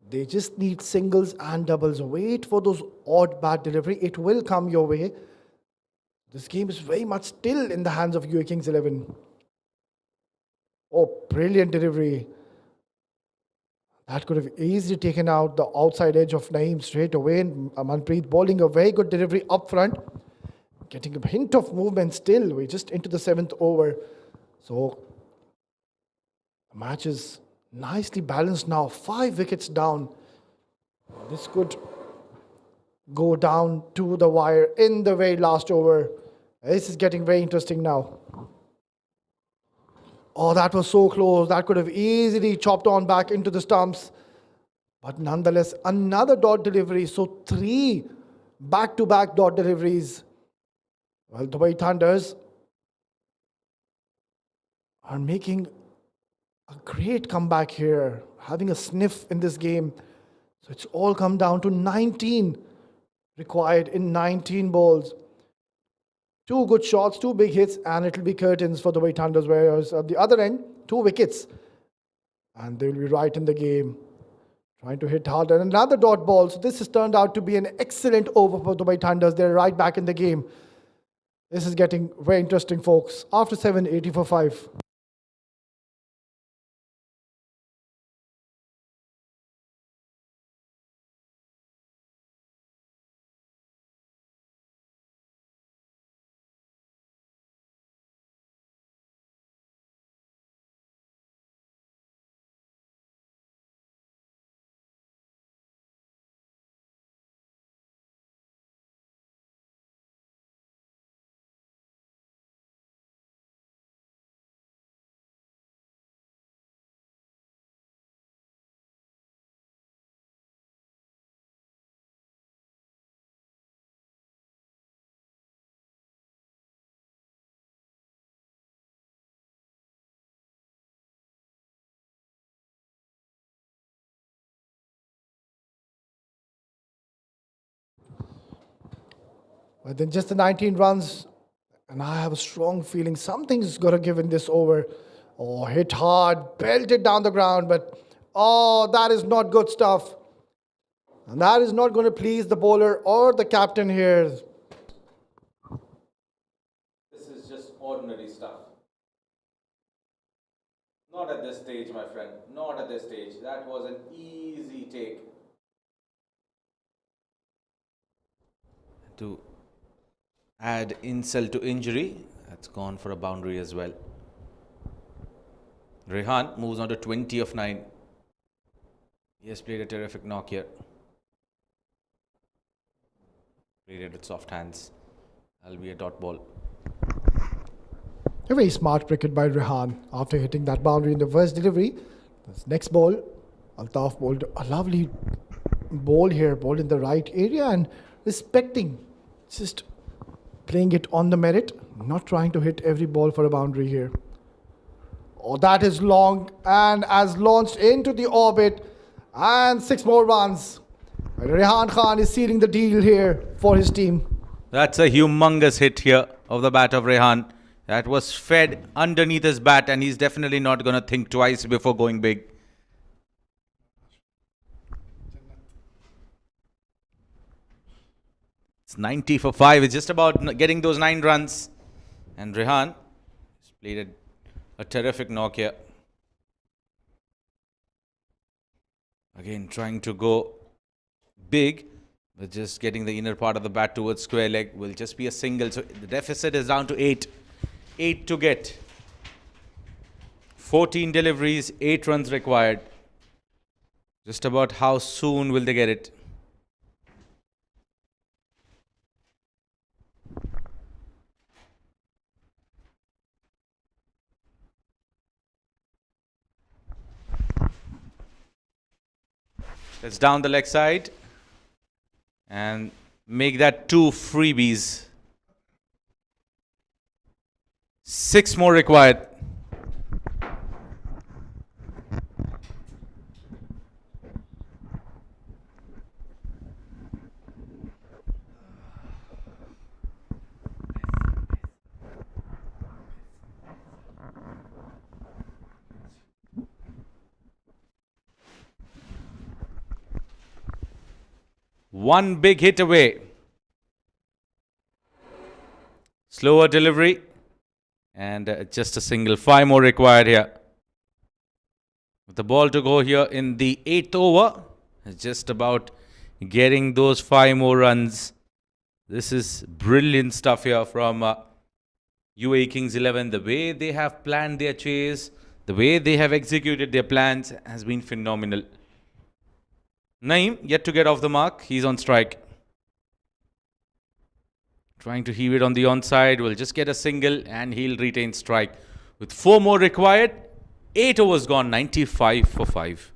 Speaker 1: They just need singles and doubles. Wait for those odd bat delivery. It will come your way. This game is very much still in the hands of UAE Kings 11. Oh, brilliant delivery. That could have easily taken out the outside edge of Naeem straight away. Manpreet bowling a very good delivery up front. Getting a hint of movement still. We're just into the 7th over. So the match is nicely balanced now. 5 wickets down. This could go down to the wire in the very last over. This is getting very interesting now. Oh, that was so close. That could have easily chopped on back into the stumps. But nonetheless, another dot delivery. So 3 back-to-back dot deliveries. Well, Dubai Thunders are making a great comeback here, having a sniff in this game. So it's all come down to 19 required in 19 balls. Two good shots, two big hits, and it'll be curtains for Dubai Thunders, whereas at the other end, 2 wickets. And they will be right in the game, trying to hit hard. And another dot ball. So this has turned out to be an excellent over for Dubai Thunders. They're right back in the game. This is getting very interesting, folks. After 7, 80 for 5. But then just the 19 runs, and I have a strong feeling something's got to give in this over. Oh, hit hard, belted down the ground, but oh, that is not good stuff. And that is not going to please the bowler or the captain here.
Speaker 2: This is just ordinary stuff. Not at this stage, my friend. Not at this stage. That was an easy take. To add insult to injury, that's gone for a boundary as well. Rehan moves on to 20 of 9. He has played a terrific knock here. Played it with soft hands. That'll be a dot ball.
Speaker 1: A very smart cricket by Rehan after hitting that boundary in the first delivery. This next ball, Altaf bowled a lovely ball here, bowled in the right area and respecting, just playing it on the merit, not trying to hit every ball for a boundary here. Oh, that is long and has launched into the orbit, and 6 more runs. Rehan Khan is sealing the deal here for his team.
Speaker 2: That's a humongous hit here of the bat of Rehan. That was fed underneath his bat, and he's definitely not going to think twice before going big. It's 90 for 5. It's just about getting those 9 runs. And Rehan has played a terrific knock here. Again, trying to go big, but just getting the inner part of the bat towards square leg will just be a single. So the deficit is down to 8. 8 to get. 14 deliveries, 8 runs required. Just about how soon will they get it? Let's down the leg side and make that 2 freebies. 6 more required. One big hit away. Slower delivery. And just a single. 5 more required here. With the ball to go here in the 8th over. It's just about getting those 5 more runs. This is brilliant stuff here from UAE Kings 11. The way they have planned their chase, the way they have executed their plans has been phenomenal. Naeem yet to get off the mark. He's on strike. Trying to heave it on the onside. Will just get a single and he'll retain strike. With 4 more required. 8 overs gone. 95 for 5.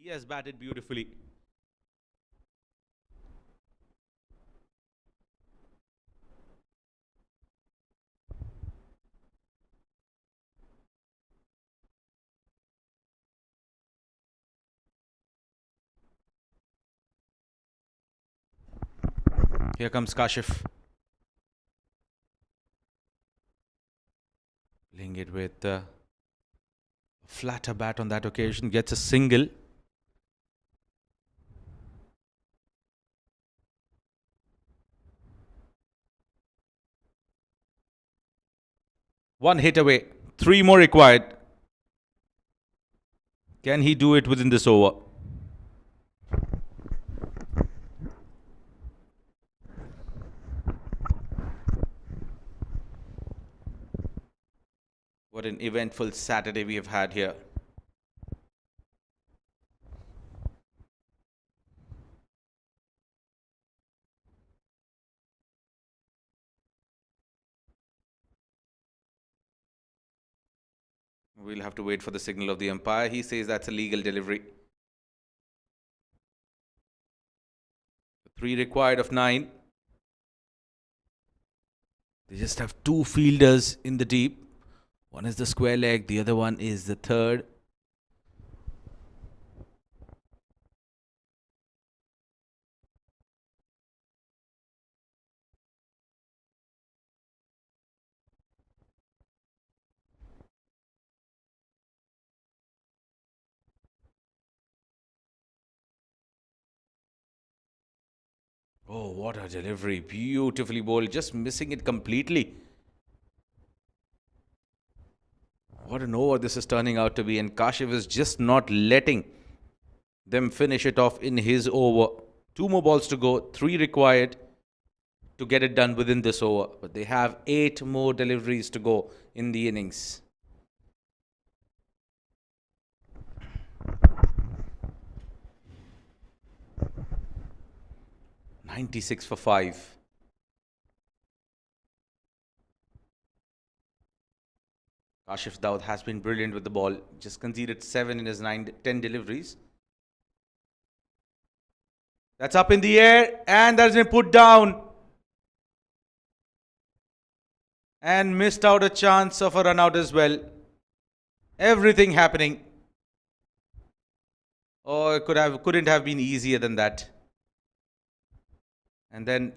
Speaker 2: He has batted beautifully. Here comes Kashif. Playing it with a flatter bat on that occasion. Gets a single. One hit away. 3 more required. Can he do it within this over? What an eventful Saturday we have had here. We'll have to wait for the signal of the umpire. He says that's a legal delivery. 3 required of 9. They just have 2 fielders in the deep. One is the square leg, the other one is the third. Oh, what a delivery. Beautifully bowled. Just missing it completely. What an over this is turning out to be. And Kashif is just not letting them finish it off in his over. 2 more balls to go. 3 required to get it done within this over. But they have 8 more deliveries to go in the innings. "96 for 5. Kashif Daud has been brilliant with the ball. Just conceded 7 in his 10 deliveries. That's up in the air and that's been put down. And missed out a chance of a run out as well. Everything happening. Oh, it couldn't have been easier than that. And then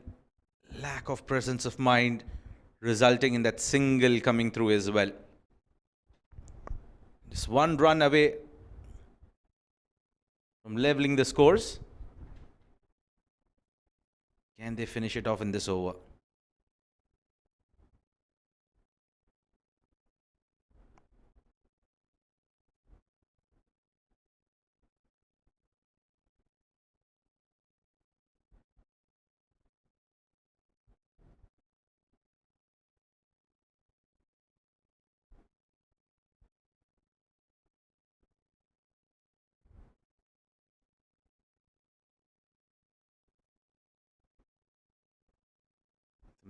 Speaker 2: lack of presence of mind resulting in that single coming through as well. Just 1 run away from leveling the scores. Can they finish it off in this over?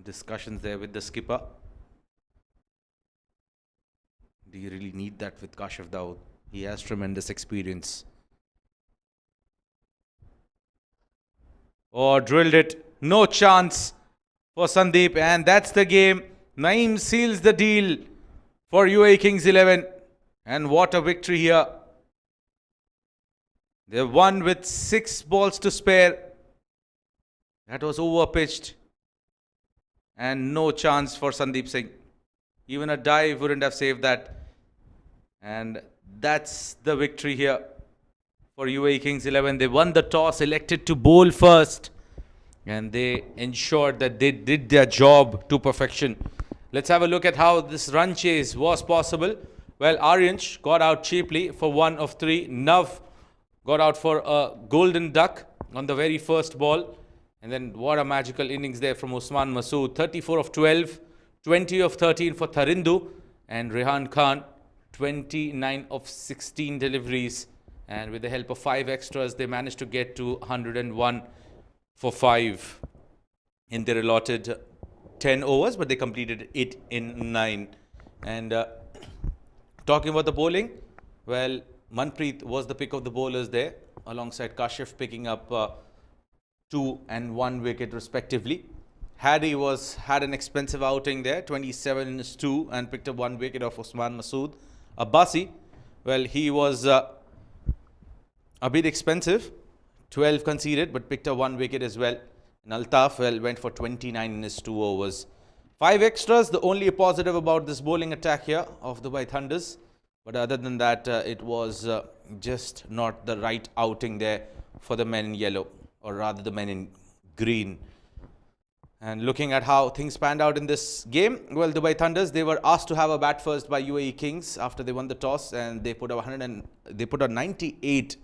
Speaker 2: Discussions there with the skipper. Do you really need that with Kashif Daud? He has tremendous experience. Oh, drilled it. No chance for Sandeep. And that's the game. Naeem seals the deal for UAE Kings 11. And what a victory here. They won with 6 balls to spare. That was overpitched. And no chance for Sandeep Singh. Even a dive wouldn't have saved that. And that's the victory here for UAE Kings 11. They won the toss, elected to bowl first. And they ensured that they did their job to perfection. Let's have a look at how this run chase was possible. Well, Aryansh got out cheaply for 1 of 3. Nav got out for a golden duck on the very first ball. And then what a magical innings there from Usman Masood. 34 of 12, 20 of 13 for Tharindu. And Rehan Khan, 29 of 16 deliveries. And with the help of 5 extras, they managed to get to 101 for 5 in their allotted 10 overs. But they completed it in 9. And talking about the bowling, well, Manpreet was the pick of the bowlers there. alongside Kashif picking up 2 and 1 wicket respectively. Harry had an expensive outing there, 27 innings 2, and picked up 1 wicket of Usman Masood. Abbasi, well, he was a bit expensive, 12 conceded, but picked up 1 wicket as well. And Altaf, well, went for 29 innings 2 overs. 5 extras, the only positive about this bowling attack here of Dubai Thunders. But other than that, it was just not the right outing there for the men in yellow, or rather the men in green. And looking at how things panned out in this game, well, Dubai Thunders, they were asked to have a bat first by UAE Kings after they won the toss, and they put a 98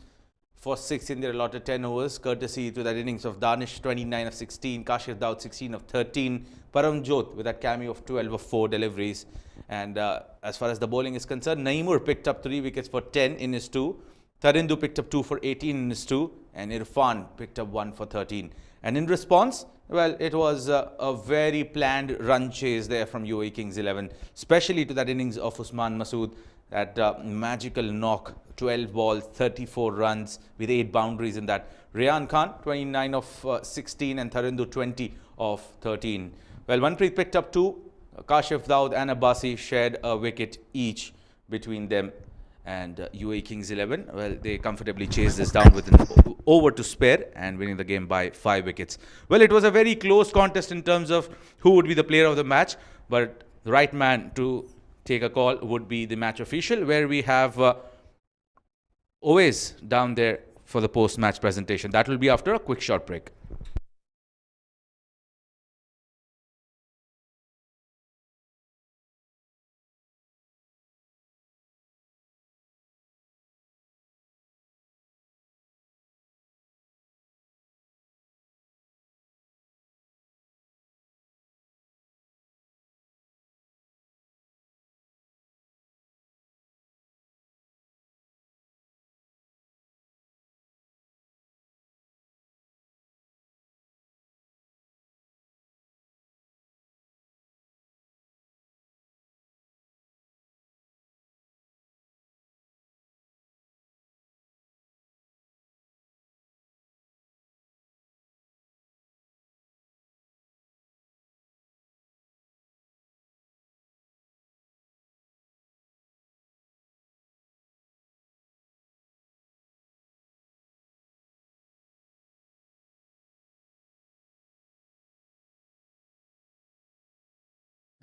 Speaker 2: for 6 in their allotted 10 overs, courtesy to that innings of Danish, 29 of 16, Kashif Daud 16 of 13, Paramjot with that cameo of 12 of 4 deliveries. And as far as the bowling is concerned, Naimur picked up 3 wickets for 10 in his 2, Tarindu picked up 2 for 18 in his 2, and Irfan picked up 1 for 13. And in response, well, it was a very planned run chase there from UAE Kings 11, especially to that innings of Usman Masood, that magical knock, 12 balls, 34 runs with 8 boundaries in that. Rayan Khan, 29 of 16, and Tarindu 20 of 13. Well, Manpreet picked up 2, Kashif Daud and Abbasi shared a wicket each between them. And UAE Kings 11, well, they comfortably chased this down with an over to spare and winning the game by 5 wickets. Well, it was a very close contest in terms of who would be the player of the match, but the right man to take a call would be the match official, where we have always down there for the post-match presentation. That will be after a quick short break.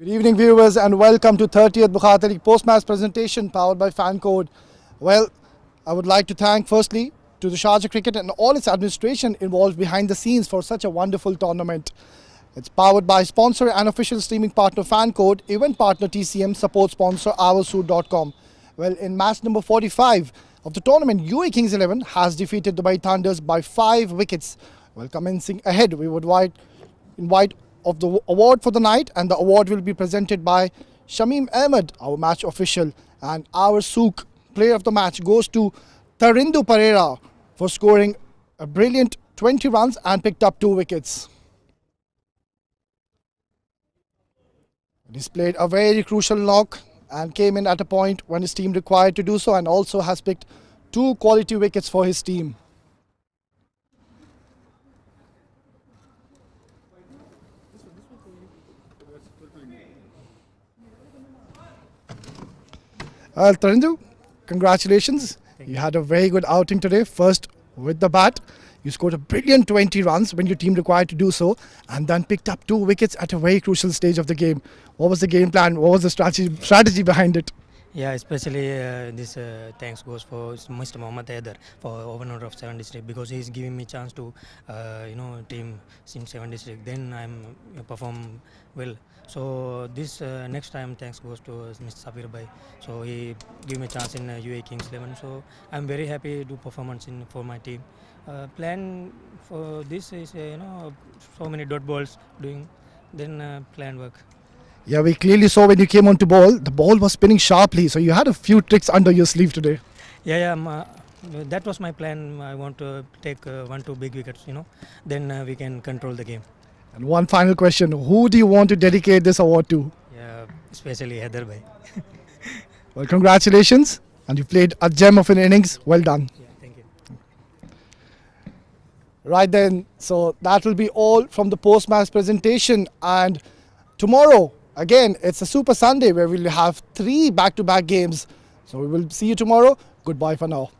Speaker 1: Good evening, viewers, and welcome to 30th Bukhatir post-match presentation powered by FanCode. Well, I would like to thank firstly to the Sharjah Cricket and all its administration involved behind the scenes for such a wonderful tournament. It's powered by sponsor and official streaming partner FanCode, event partner TCM, support sponsor oursuit.com. Well, in match number 45 of the tournament, UAE Kings 11 has defeated Dubai Thunders by 5 wickets. Well, commencing ahead, we would invite of the award for the night, and the award will be presented by Shamim Ahmed, our match official, and our Souk player of the match goes to Tarindu Pereira for scoring a brilliant 20 runs and picked up 2 wickets. He displayed a very crucial knock and came in at a point when his team required to do so, and also has picked 2 quality wickets for his team. Tarindu, congratulations. You had a very good outing today. First with the bat, you scored a brilliant 20 runs when your team required to do so, and then picked up 2 wickets at a very crucial stage of the game. What was the game plan? What was the strategy behind it?
Speaker 5: Yeah, especially this thanks goes for Mr. Mohammad Haider for owner of 7 district, because he's giving me chance to team in 7 district. Then I'm perform well. So this next time thanks goes to Mr. Safir Bhai. So he gave me a chance in UAE Kings 11. So I'm very happy to do performance for my team. Plan for this is so many dot balls doing, then plan work.
Speaker 1: Yeah, we clearly saw when you came on to bowl, the ball was spinning sharply. So you had a few tricks under your sleeve today.
Speaker 5: Yeah, that was my plan. I want to take 1-2 big wickets, then we can control the game.
Speaker 1: And one final question, who do you want to dedicate this award to?
Speaker 5: Yeah, especially Haider Bhai.
Speaker 1: Well, congratulations, and you played a gem of an innings. Well done.
Speaker 5: Yeah, thank you.
Speaker 1: Right then, so that will be all from the post-match presentation. And tomorrow, again, it's a Super Sunday where we'll have 3 back-to-back games. So we will see you tomorrow. Goodbye for now.